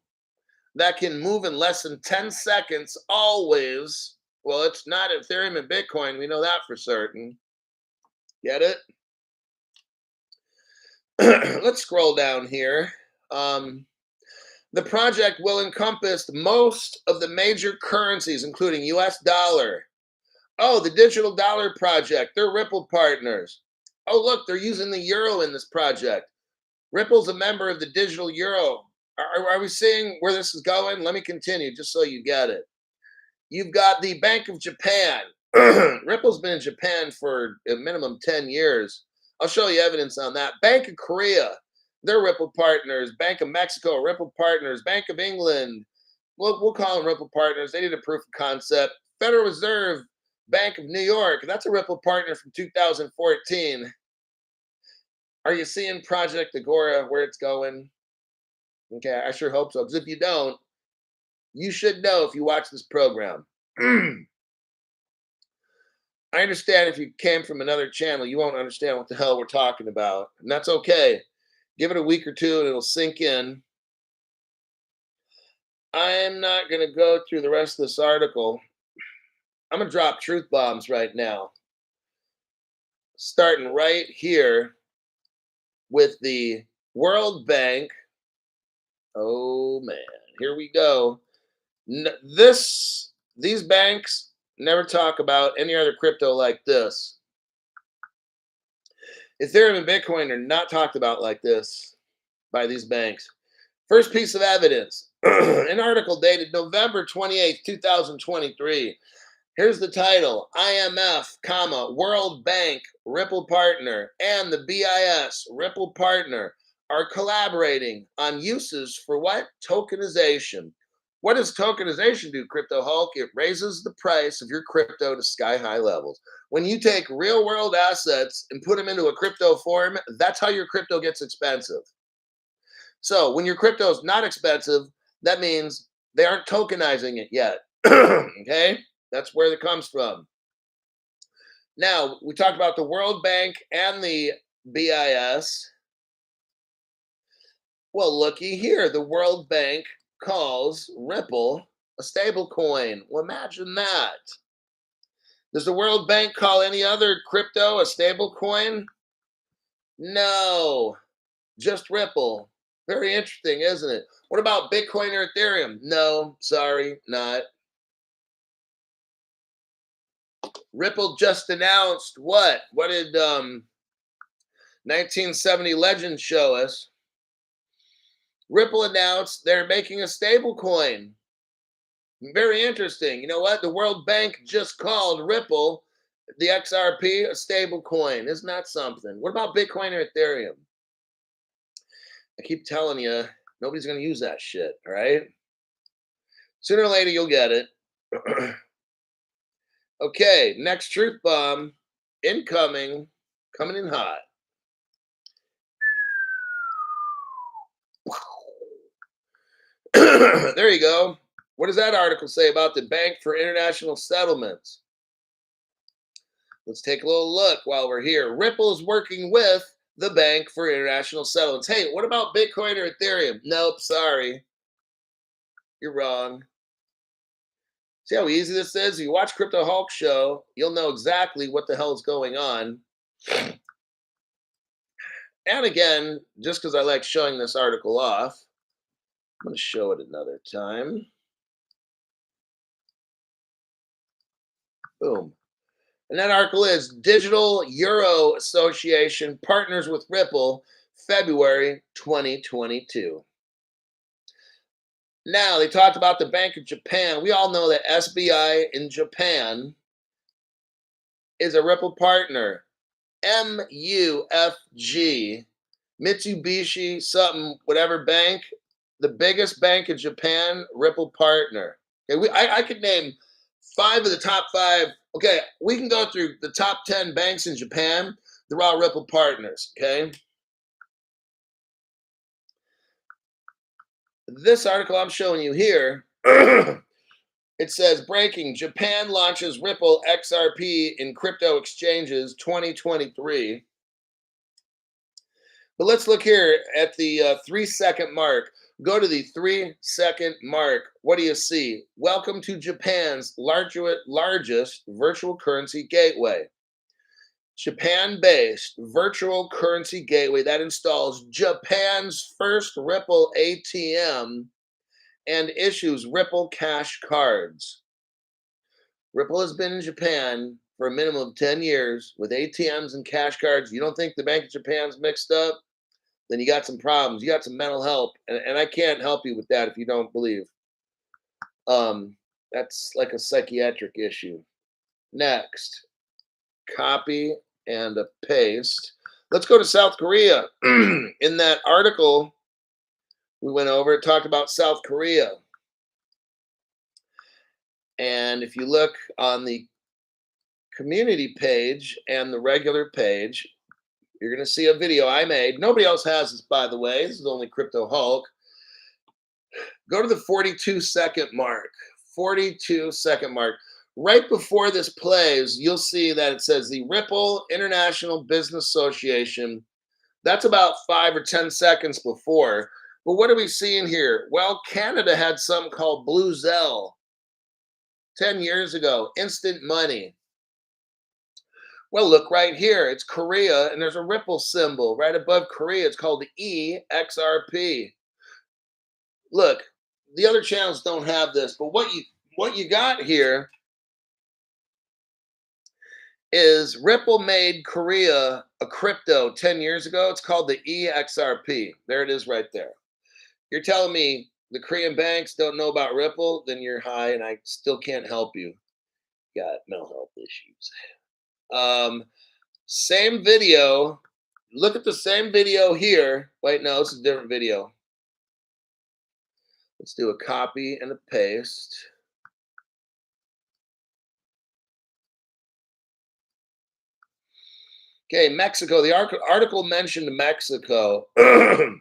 that can move in less than 10 seconds always? Well, it's not Ethereum and Bitcoin. We know that for certain. Get it? Let's scroll down here. The project will encompass most of the major currencies, including US dollar. Oh, the digital dollar project. They're Ripple partners. Oh, look, they're using the euro in this project. Ripple's a member of the digital euro. Are we seeing where this is going? Let me continue just so you get it. You've got the Bank of Japan. Ripple's been in Japan for a minimum 10 years. I'll show you evidence on that. Bank of Korea, they're Ripple partners. Bank of Mexico, Ripple partners. Bank of England, we'll call them Ripple partners. They did a proof of concept. Federal Reserve Bank of New York, that's a Ripple partner from 2014. Are you seeing Project Agora, where it's going? Okay, I sure hope so. Because if you don't, you should know if you watch this program. I understand if you came from another channel, you won't understand what the hell we're talking about. And that's okay. Give it a week or two and it'll sink in. I'm not going to go through the rest of this article. I'm going to drop truth bombs right now. Starting right here with the World Bank. Oh, man. Here we go. These banks never talk about any other crypto like this. Ethereum and Bitcoin are not talked about like this by these banks. First piece of evidence, an article dated November 28th, 2023. Here's the title: IMF, World Bank, Ripple Partner, and the BIS, Ripple Partner, are collaborating on uses for what? Tokenization. What does tokenization do, Crypto Hulk? It raises the price of your crypto to sky-high levels. When you take real-world assets and put them into a crypto form, that's how your crypto gets expensive. So when your crypto is not expensive, that means they aren't tokenizing it yet. Okay? That's where it comes from. Now, we talked about the World Bank and the BIS. Well, looky here. The World Bank calls Ripple a stable coin. Well, imagine that. Does the World Bank call any other crypto a stable coin? No, just Ripple. Very interesting, isn't it? What about Bitcoin or Ethereum? No, sorry, not. Ripple just announced what? What did 1970 Legend show us? Ripple announced they're making a stable coin. Very interesting. You know what? The World Bank just called Ripple, the XRP, a stable coin. Isn't that something? What about Bitcoin or Ethereum? I keep telling you, nobody's going to use that shit, all right? Sooner or later, you'll get it. Okay, next truth bomb incoming, coming in hot. There you go. What does that article say about the Bank for International Settlements? Let's take a little look while we're here. Ripple is working with the Bank for International Settlements. Hey, what about Bitcoin or Ethereum? Nope, sorry. You're wrong. See how easy this is? If you watch Crypto Hulk show, you'll know exactly what the hell is going on. And again, just because I like showing this article off, I'm going to show it another time. Boom. And that article is Digital Euro Association partners with Ripple, February 2022. Now, they talked about the Bank of Japan. We all know that SBI in Japan is a Ripple partner. MUFG, Mitsubishi something, whatever bank, the biggest bank in Japan, Ripple partner. Okay, I could name 5 of the top 5. Okay, we can go through the top 10 banks in Japan. They're all Ripple partners, okay? This article I'm showing you here, it says, breaking, Japan launches Ripple XRP in crypto exchanges 2023. But let's look here at the 3-second mark. Go to the 3-second mark. What do you see? Welcome to Japan's largest virtual currency gateway. Japan-based virtual currency gateway that installs Japan's first Ripple ATM and issues Ripple cash cards. Ripple has been in Japan for a minimum of 10 years with ATMs and cash cards. You don't think the Bank of Japan's mixed up? Then you got some problems. You got some mental health. And I can't help you with that if you don't believe. That's like a psychiatric issue. Next, copy and a paste. Let's go to South Korea. In that article we went over, it talked about South Korea. And if you look on the community page and the regular page, you're going to see a video I made. Nobody else has this, by the way. This is only Crypto Hulk. Go to the 42-second mark. 42-second mark. Right before this plays, you'll see that it says the Ripple International Business Association. That's about 5 or 10 seconds before. But what are we seeing here? Well, Canada had something called Blue Zelle 10 years ago. Instant money. Well, look right here. It's Korea, and there's a Ripple symbol right above Korea. It's called the EXRP. Look, the other channels don't have this, but what you got here is Ripple made Korea a crypto 10 years ago. It's called the EXRP. There it is right there. You're telling me the Korean banks don't know about Ripple? Then you're high and I still can't help you. Got mental health issues. Same video. Look at the same video here. Wait, no, it's a different video. Let's do a copy and a paste. Okay, Mexico. The article mentioned Mexico. Go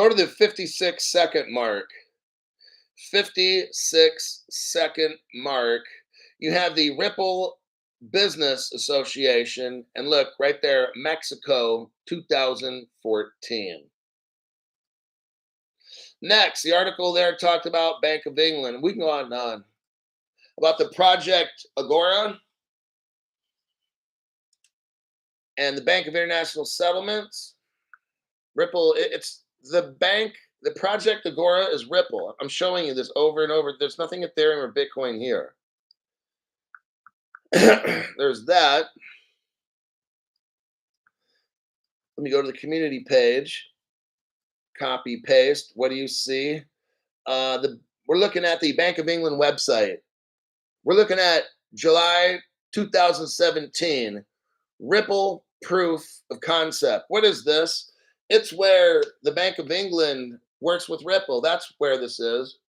to the 56-second mark. 56-second mark. You have the Ripple Business Association, and look right there, Mexico 2014. Next, the article there talked about Bank of England. We can go on and on. About the project Agora and the Bank of International Settlements. Ripple, it's the bank, the project Agora is Ripple. I'm showing you this over and over. There's nothing Ethereum or Bitcoin here. There's that. Let me go to the community page. Copy, paste. What do you see? We're looking at the Bank of England website. We're looking at July 2017. Ripple proof of concept. What is this? It's where the Bank of England works with Ripple. That's where this is.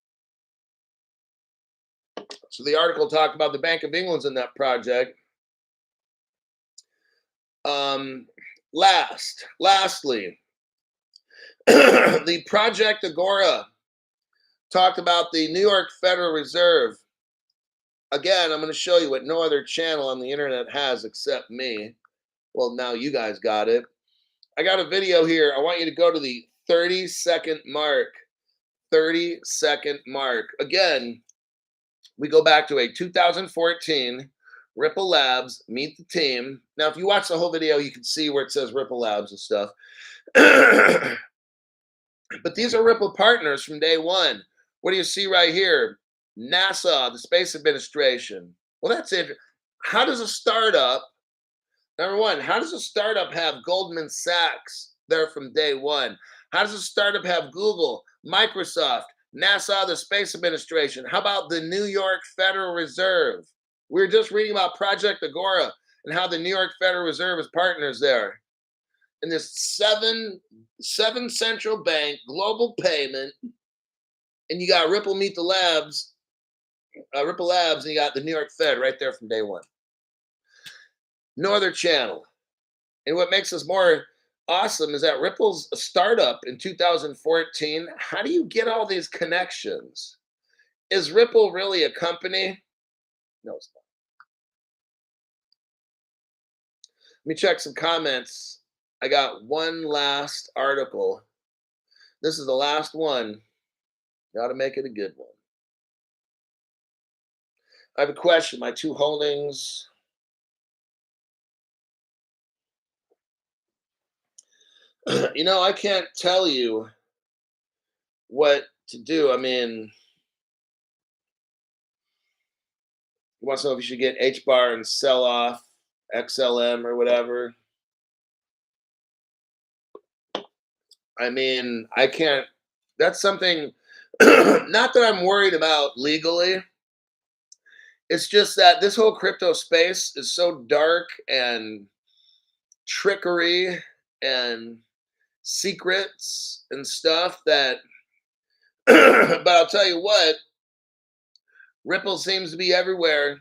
So the article talked about the Bank of England's in that project. Lastly, the project Agora talked about the New York Federal Reserve. Again, I'm going to show you what no other channel on the internet has except me. Well, now you guys got it. I got a video here. I want you to go to the 30-second mark. 30-second mark. Again, we go back to a 2014 Ripple Labs, meet the team. Now, if you watch the whole video, you can see where it says Ripple Labs and stuff. But these are Ripple partners from day one. What do you see right here? NASA, the Space Administration. Well, that's it. How does a startup, number one, how does a startup have Goldman Sachs there from day one? How does a startup have Google, Microsoft, NASA, the Space Administration? How about the New York Federal Reserve? We were just reading about Project Agora and how the New York Federal Reserve is partners there. And this seven central bank global payment, and you got Ripple Meet the Labs, Ripple Labs, and you got the New York Fed right there from day one. No other channel. And what makes us more awesome is that Ripple's a startup in 2014. How do you get all these connections? Is Ripple really a company? No, it's not. Let me check some comments. I got one last article. This is the last one. Got to make it a good one. I have a question. My two holdings. You know, I can't tell you what to do. I mean, you want to know if you should get H bar and sell off XLM or whatever. I mean, I can't. That's something. Not that I'm worried about legally. It's just that this whole crypto space is so dark and trickery and secrets and stuff that. But I'll tell you what. Ripple seems to be everywhere.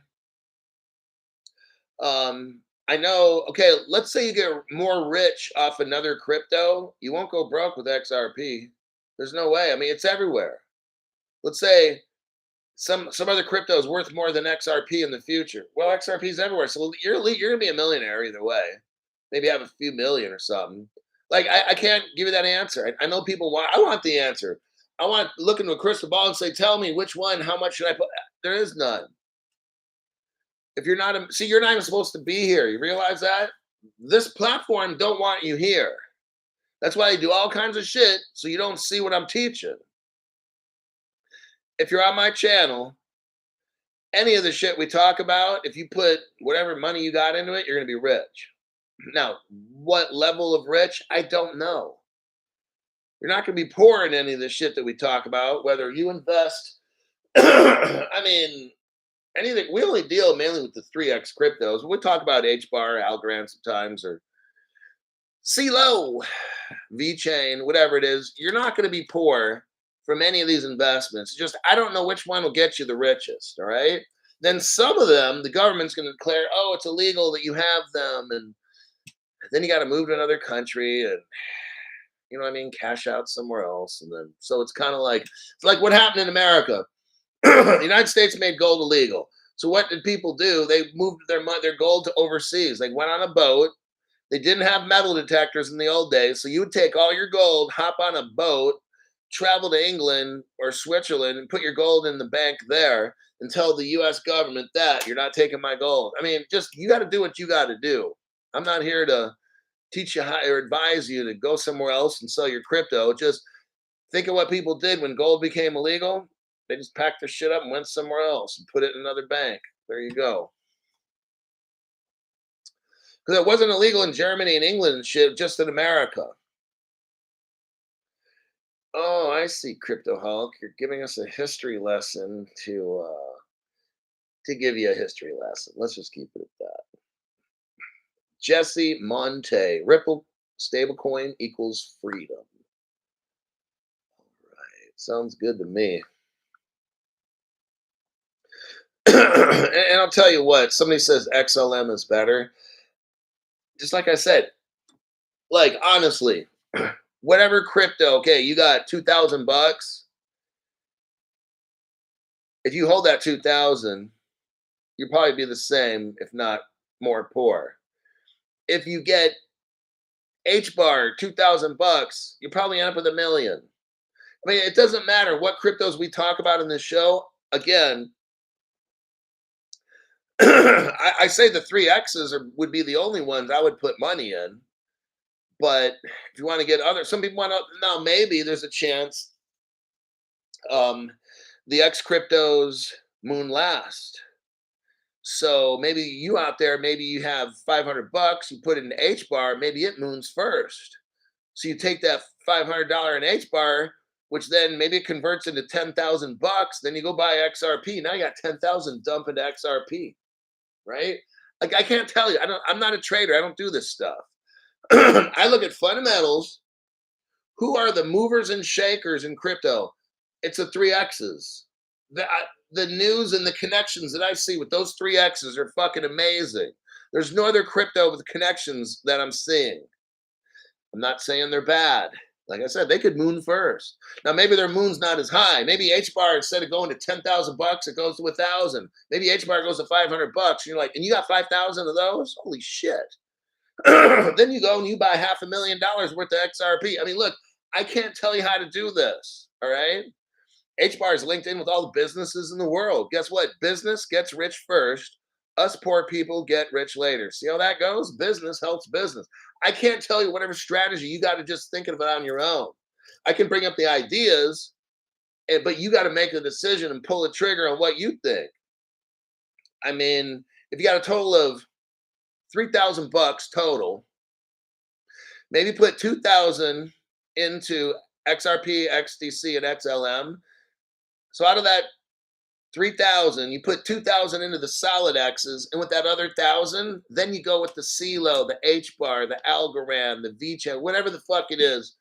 I know, okay, let's say you get more rich off another crypto. You won't go broke with XRP. There's no way. I mean, it's everywhere. Let's say some other crypto is worth more than XRP in the future. Well, XRP is everywhere. So you're going to be a millionaire either way. Maybe have a few million or something. Like, I can't give you that answer. I know people want, I want the answer. I want to look into a crystal ball and say, tell me which one, how much should I put? There is none. If you're not, you're not even supposed to be here. You realize that? This platform don't want you here. That's why they do all kinds of shit so you don't see what I'm teaching. If you're on my channel any of the shit we talk about, if you put whatever money you got into it, you're going to be rich. Now, what level of rich? I don't know. You're not going to be poor in any of the shit that we talk about, whether you invest. I mean, anything. We only deal mainly with the 3x cryptos. We talk about HBAR, Algorand sometimes, or CeeLo, VeChain, whatever it is. You're not going to be poor from any of these investments. Just I don't know which one will get you the richest. All right. Then some of them, the government's going to declare, oh, it's illegal that you have them, and then you got to move to another country, and you know what I mean, cash out somewhere else, and then so it's kind of like it's like what happened in America. The United States made gold illegal. So what did people do? They moved their gold to overseas. They went on a boat. They didn't have metal detectors in the old days, so you would take all your gold, hop on a boat, travel to England or Switzerland, and put your gold in the bank there and tell the U.S. government that you're not taking my gold. I mean, just you got to do what you got to do. I'm not here to teach you how or advise you to go somewhere else and sell your crypto. Just think of what people did when gold became illegal. They just packed their shit up and went somewhere else and put it in another bank. There you go. Because it wasn't illegal in Germany and England and shit, just in America. Oh, I see, Crypto Hulk. You're giving us a history lesson to give you a history lesson. Let's just keep it at that. Jesse Monte, Ripple stablecoin equals freedom. All right, sounds good to me. And I'll tell you what, somebody says XLM is better. Just like I said, like honestly, whatever crypto, okay, you got 2,000 bucks. If you hold that 2,000, you'll probably be the same, if not more poor. If you get H bar 2,000 bucks, you probably end up with 1,000,000. I mean, it doesn't matter what cryptos we talk about in this show. Again, I say the 3Xs would be the only ones I would put money in. But if you want to get other, some people want to, now maybe there's a chance um, the X cryptos moon last. So maybe you out there, maybe you have 500 bucks, you put it in H bar, maybe it moons first. So you take that $500 in H bar, which then maybe it converts into 10,000 bucks. Then you go buy XRP. Now you got 10,000 dump into XRP, right? Like I can't tell you. I'm not a trader. I don't do this stuff. I look at fundamentals. Who are the movers and shakers in crypto? It's the 3Xs. The news and the connections that I see with those 3Xs are fucking amazing. There's no other crypto with connections that I'm seeing. I'm not saying they're bad. Like I said, they could moon first. Now maybe their moon's not as high. Maybe H bar instead of going to 10,000 bucks, it goes to 1,000. Maybe H bar goes to 500 bucks. You're like, and you got 5,000 of those? Holy shit! Then you go and you buy $500,000 worth of XRP. I mean, look, I can't tell you how to do this. All right. H bar is linked in with all the businesses in the world. Guess what? Business gets rich first. Us poor people get rich later. See how that goes? Business helps business. I can't tell you whatever strategy you got to just think of it on your own. I can bring up the ideas, but you got to make a decision and pull the trigger on what you think. I mean, if you got a total of 3,000 bucks total, maybe put 2,000 into XRP, XDC, and XLM. So out of that 3,000, you put 2,000 into the solid X's, and with that other 1,000, then you go with the CeeLo, the H bar, the Algorand, the VeChain, whatever the fuck it is.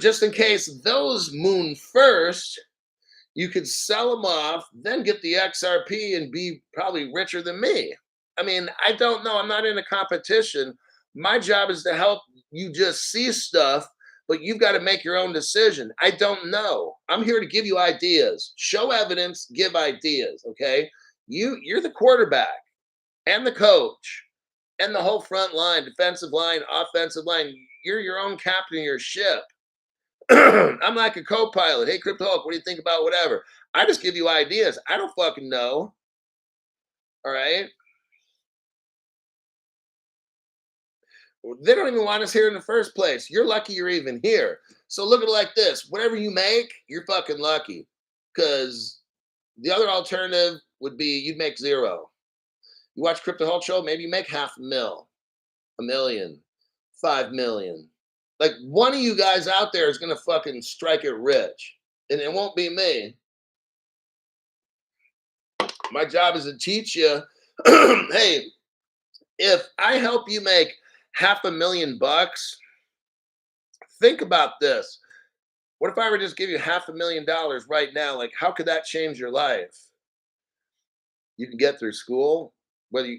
Just in case those moon first, you could sell them off, then get the XRP and be probably richer than me. I mean, I don't know. I'm not in a competition. My job is to help you just see stuff, but you've got to make your own decision. I don't know. I'm here to give you ideas, show evidence, give ideas. Okay. You're the quarterback and the coach and the whole front line, defensive line, offensive line. You're your own captain of your ship. I'm like a co-pilot. Hey, Crypto Hulk, what do you think about whatever? I just give you ideas. I don't fucking know. All right. They don't even want us here in the first place. You're lucky you're even here. So look at it like this. Whatever you make, you're fucking lucky. Because The other alternative would be you'd make zero. You watch Crypto Hulk Show, maybe you make half a mil, a million, 5 million. Like one of you guys out there is gonna fucking strike it rich. And it won't be me. My job is to teach you, hey, if I help you make $500,000, think about this. What if I were to just give you $500,000 right now? Like, how could that change your life? You can get through school, whether you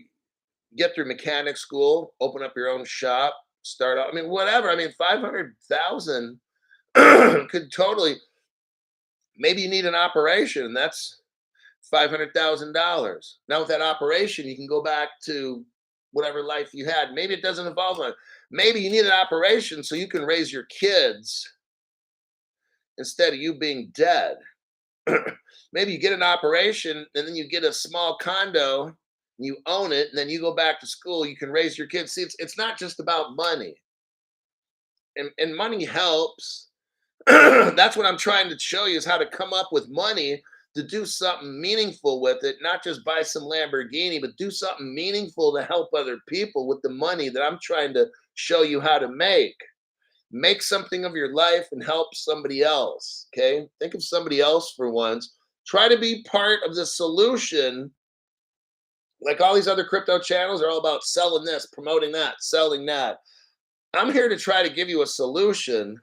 get through mechanic school, open up your own shop, start out. I mean, whatever. I mean, 500,000 could totally. Maybe you need an operation, and that's $500,000. Now, with that operation, you can go back to whatever life you had. Maybe it doesn't involve one. Maybe you need an operation so you can raise your kids instead of you being dead. Maybe you get an operation and then you get a small condo, you own it, and then you go back to school. You can raise your kids. See, it's not just about money, and money helps. That's what I'm trying to show you is how to come up with money to do something meaningful with it, not just buy some Lamborghini, but do something meaningful to help other people with the money that I'm trying to show you how to make. Make something of your life and help somebody else. Okay. Think of somebody else for once. Try to be part of the solution. Like all these other crypto channels are all about selling this, promoting that, selling that. I'm here to try to give you a solution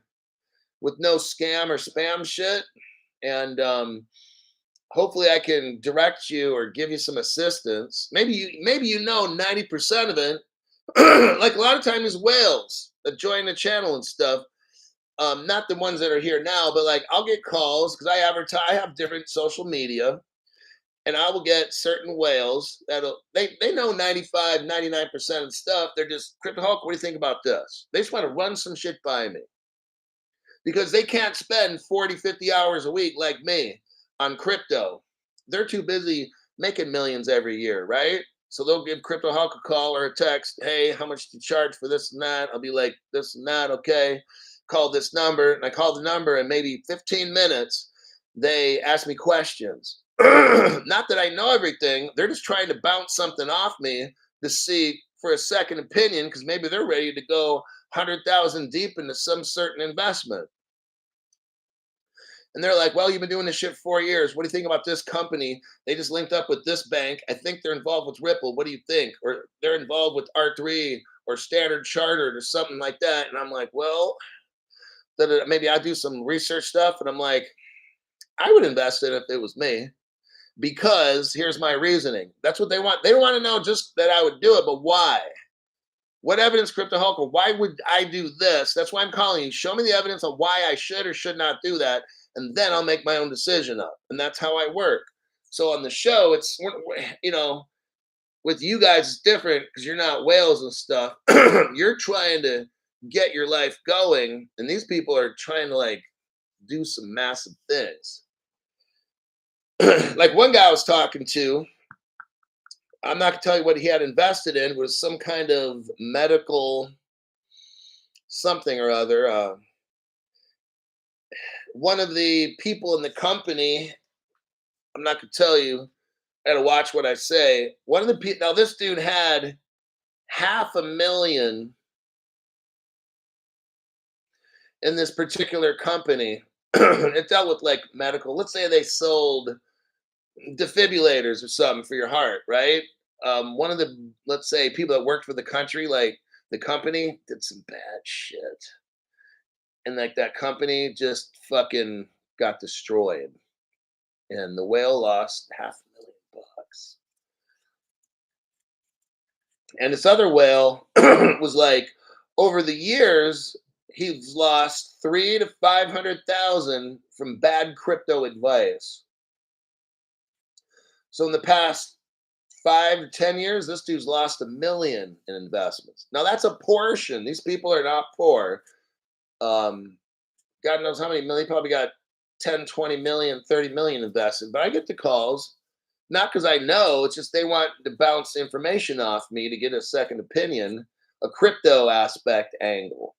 with no scam or spam shit. And hopefully I can direct you or give you some assistance. Maybe you know 90% of it. Like a lot of times whales that join the channel and stuff. Not the ones that are here now, but like I'll get calls because I advertise. I have different social media, and I will get certain whales that'll they know 95, 99% of the stuff. They're just Crypto Hulk. What do you think about this? They just want to run some shit by me because they can't spend 40, 50 hours a week like me on crypto. They're too busy making millions every year, right? So they'll give Crypto Hulk a call or a text. Hey, how much to charge for this and that? I'll be like, this and that. Okay. Call this number. And I call the number, and maybe 15 minutes, they ask me questions. Not that I know everything. They're just trying to bounce something off me to see for a second opinion because maybe they're ready to go 100,000 deep into some certain investment. And they're like, well, you've been doing this shit 4 years. What do you think about this company? They just linked up with this bank. I think they're involved with Ripple. What do you think? Or they're involved with R3 or Standard Chartered or something like that. And I'm like, well, maybe I do some research stuff. And I'm like, I would invest in it if it was me. Because here's my reasoning. That's what they want. They don't want to know just that I would do it, but why? What evidence, Crypto Hulk, or why would I do this? That's why I'm calling you. Show me the evidence on why I should or should not do that, and then I'll make my own decision up. And that's how I work. So on the show, it's with you guys, it's different because you're not whales and stuff. You're trying to get your life going, and these people are trying to like do some massive things. Like one guy I was talking to, I'm not gonna tell you what he had invested in. It was some kind of medical something or other. One of the people in the company, I'm not gonna tell you. I gotta watch what I say. One of the people. Now this dude had 500,000 in this particular company. It dealt with like medical. Let's say they sold defibrillators or something for your heart, right? One of the, let's say, people that worked for the country, like the company, did some bad shit, and like that company just fucking got destroyed, and the whale lost $500,000. And this other whale was like, over the years, he's lost 300 to 500,000 from bad crypto advice. So in the past 5 to 10 years, this dude's lost $1 million in investments. Now that's a portion. These people are not poor. God knows how many million. They probably got 10, 20 million, 30 million invested. But I get the calls, not because I know, it's just they want to bounce information off me to get a second opinion, a crypto aspect angle.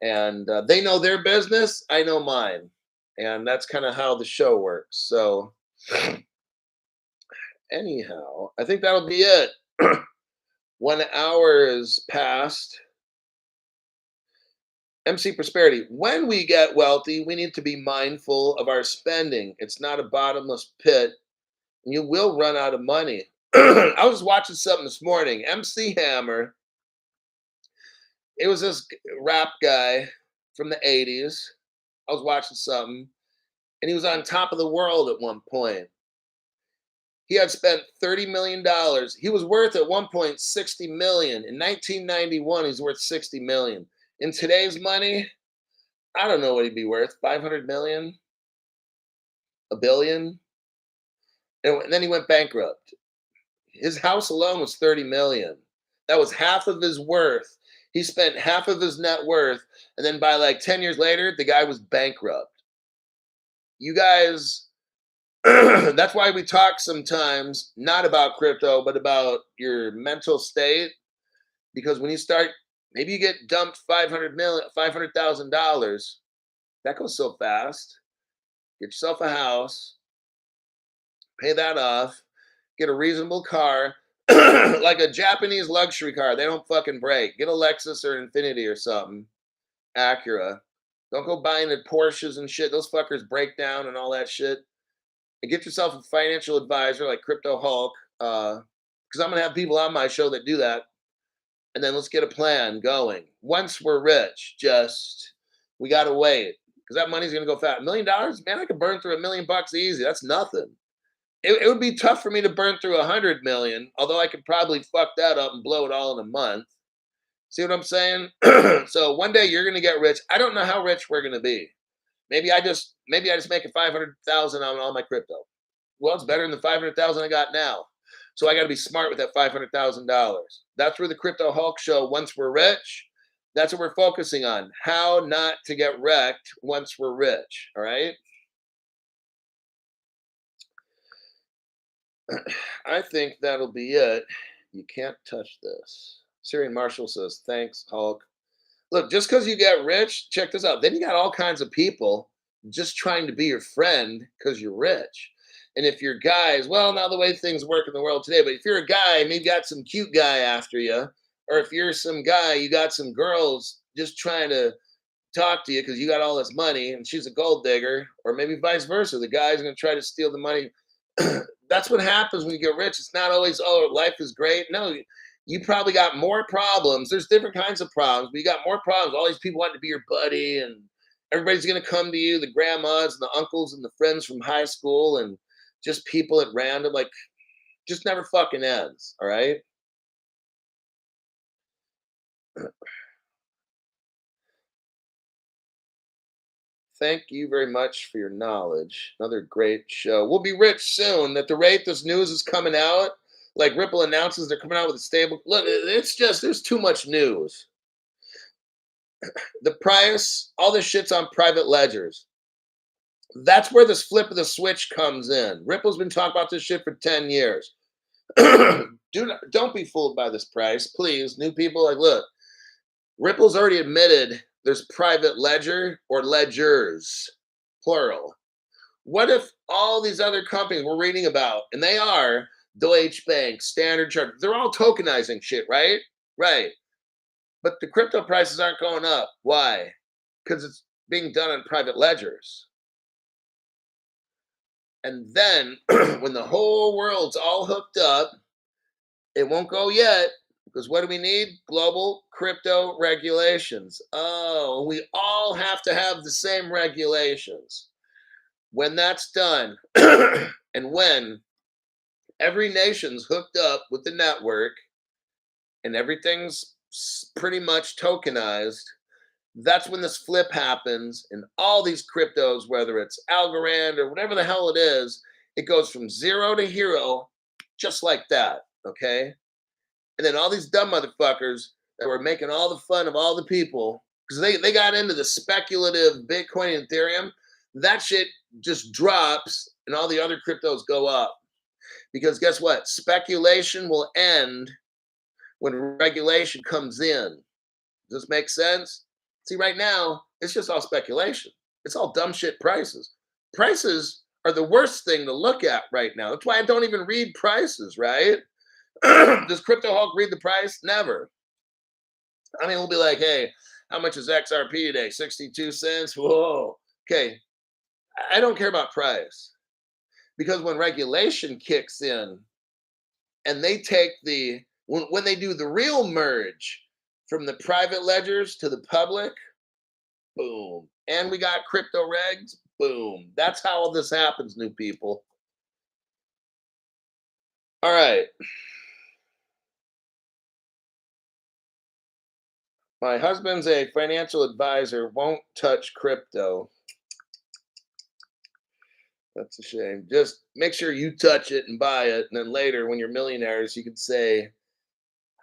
And they know their business, I know mine. And that's kind of how the show works. So Anyhow, I think that'll be it. 1 hour is past. MC Prosperity. When we get wealthy, we need to be mindful of our spending. It's not a bottomless pit. You will run out of money. I was watching something this morning. MC Hammer. It was this rap guy from the 80s. I was watching something, and he was on top of the world at one point. He had spent $30 million. He was worth at one point 60 million. In 1991, he's worth 60 million. In today's money, I don't know what he'd be worth. 500 million, a billion. And then he went bankrupt. His house alone was 30 million. That was half of his worth. He spent half of his net worth, and then by like 10 years later, the guy was bankrupt. You guys, that's why we talk sometimes not about crypto, but about your mental state. Because when you start, maybe you get dumped $500,000. That goes so fast. Get yourself a house, pay that off, get a reasonable car, like a Japanese luxury car. They don't fucking break. Get a Lexus or Infinity or something, Acura. Don't go buying the Porsches and shit. Those fuckers break down and all that shit. And get yourself a financial advisor like Crypto Hulk, because I'm gonna have people on my show that do that. And then let's get a plan going. Once we're rich, we gotta wait because that money's gonna go fast. $1 million, man, I could burn through $1 million easy. That's nothing. It would be tough for me to burn through 100 million, although I could probably fuck that up and blow it all in a month. See what I'm saying? So one day you're gonna get rich. I don't know how rich we're gonna be. Maybe I just make it 500,000 on all my crypto. Well, it's better than the 500,000 I got now. So I got to be smart with that $500,000. That's where the Crypto Hulk show. Once we're rich, that's what we're focusing on. How not to get wrecked once we're rich. All right. I think that'll be it. You can't touch this. Syrian Marshall says, thanks, Hulk. Look, just because you get rich, check this out. Then you got all kinds of people just trying to be your friend because you're rich. And if you're guys, well, now the way things work in the world today, but if you're a guy, maybe you got some cute guy after you, or if you're some guy, you got some girls just trying to talk to you because you got all this money and she's a gold digger, or maybe vice versa. The guy's going to try to steal the money. That's what happens when you get rich. It's not always, oh, life is great. No, you probably got more problems. There's different kinds of problems, but you got more problems. All these people want to be your buddy, and everybody's going to come to you, the grandmas and the uncles and the friends from high school, and just people at random. Like, just never fucking ends. All right. Thank you very much for your knowledge. Another great show. We'll be rich soon. At the rate this news is coming out, like Ripple announces they're coming out with a stable. Look, it's just there's too much news. The price, all this shit's on private ledgers. That's where this flip of the switch comes in. Ripple's been talking about this shit for 10 years. Don't be fooled by this price, please. New people, like, look, Ripple's already admitted there's private ledger or ledgers, plural. What if all these other companies we're reading about, and they are Deutsche Bank, Standard Chartered, they're all tokenizing shit, right? Right. But the crypto prices aren't going up. Why? Because it's being done on private ledgers. And then when the whole world's all hooked up, it won't go yet. Because what do we need? Global crypto regulations. Oh, we all have to have the same regulations. When that's done, and when every nation's hooked up with the network and everything's pretty much tokenized, that's when this flip happens. And all these cryptos, whether it's Algorand or whatever the hell it is, it goes from zero to hero just like that. Okay. And then all these dumb motherfuckers that were making all the fun of all the people, because they got into the speculative Bitcoin and Ethereum, that shit just drops and all the other cryptos go up. Because guess what? Speculation will end when regulation comes in. Does this make sense? See, right now, it's just all speculation. It's all dumb shit prices. Prices are the worst thing to look at right now. That's why I don't even read prices, right? Does Crypto Hulk read the price? Never. I mean, we'll be like, hey, how much is XRP today? 62 cents? Whoa. Okay. I don't care about price because when regulation kicks in and they take when they do the real merge from the private ledgers to the public, boom. And we got crypto regs, boom. That's how all this happens, new people. All right. My husband's a financial advisor, won't touch crypto. That's a shame. Just make sure you touch it and buy it. And then later, when you're millionaires, you can say,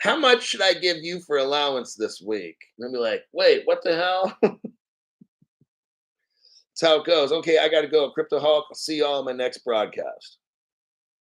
how much should I give you for allowance this week? And they'll be like, wait, what the hell? That's how it goes. Okay, I got to go. Crypto Hulk. I'll see y'all in my next broadcast.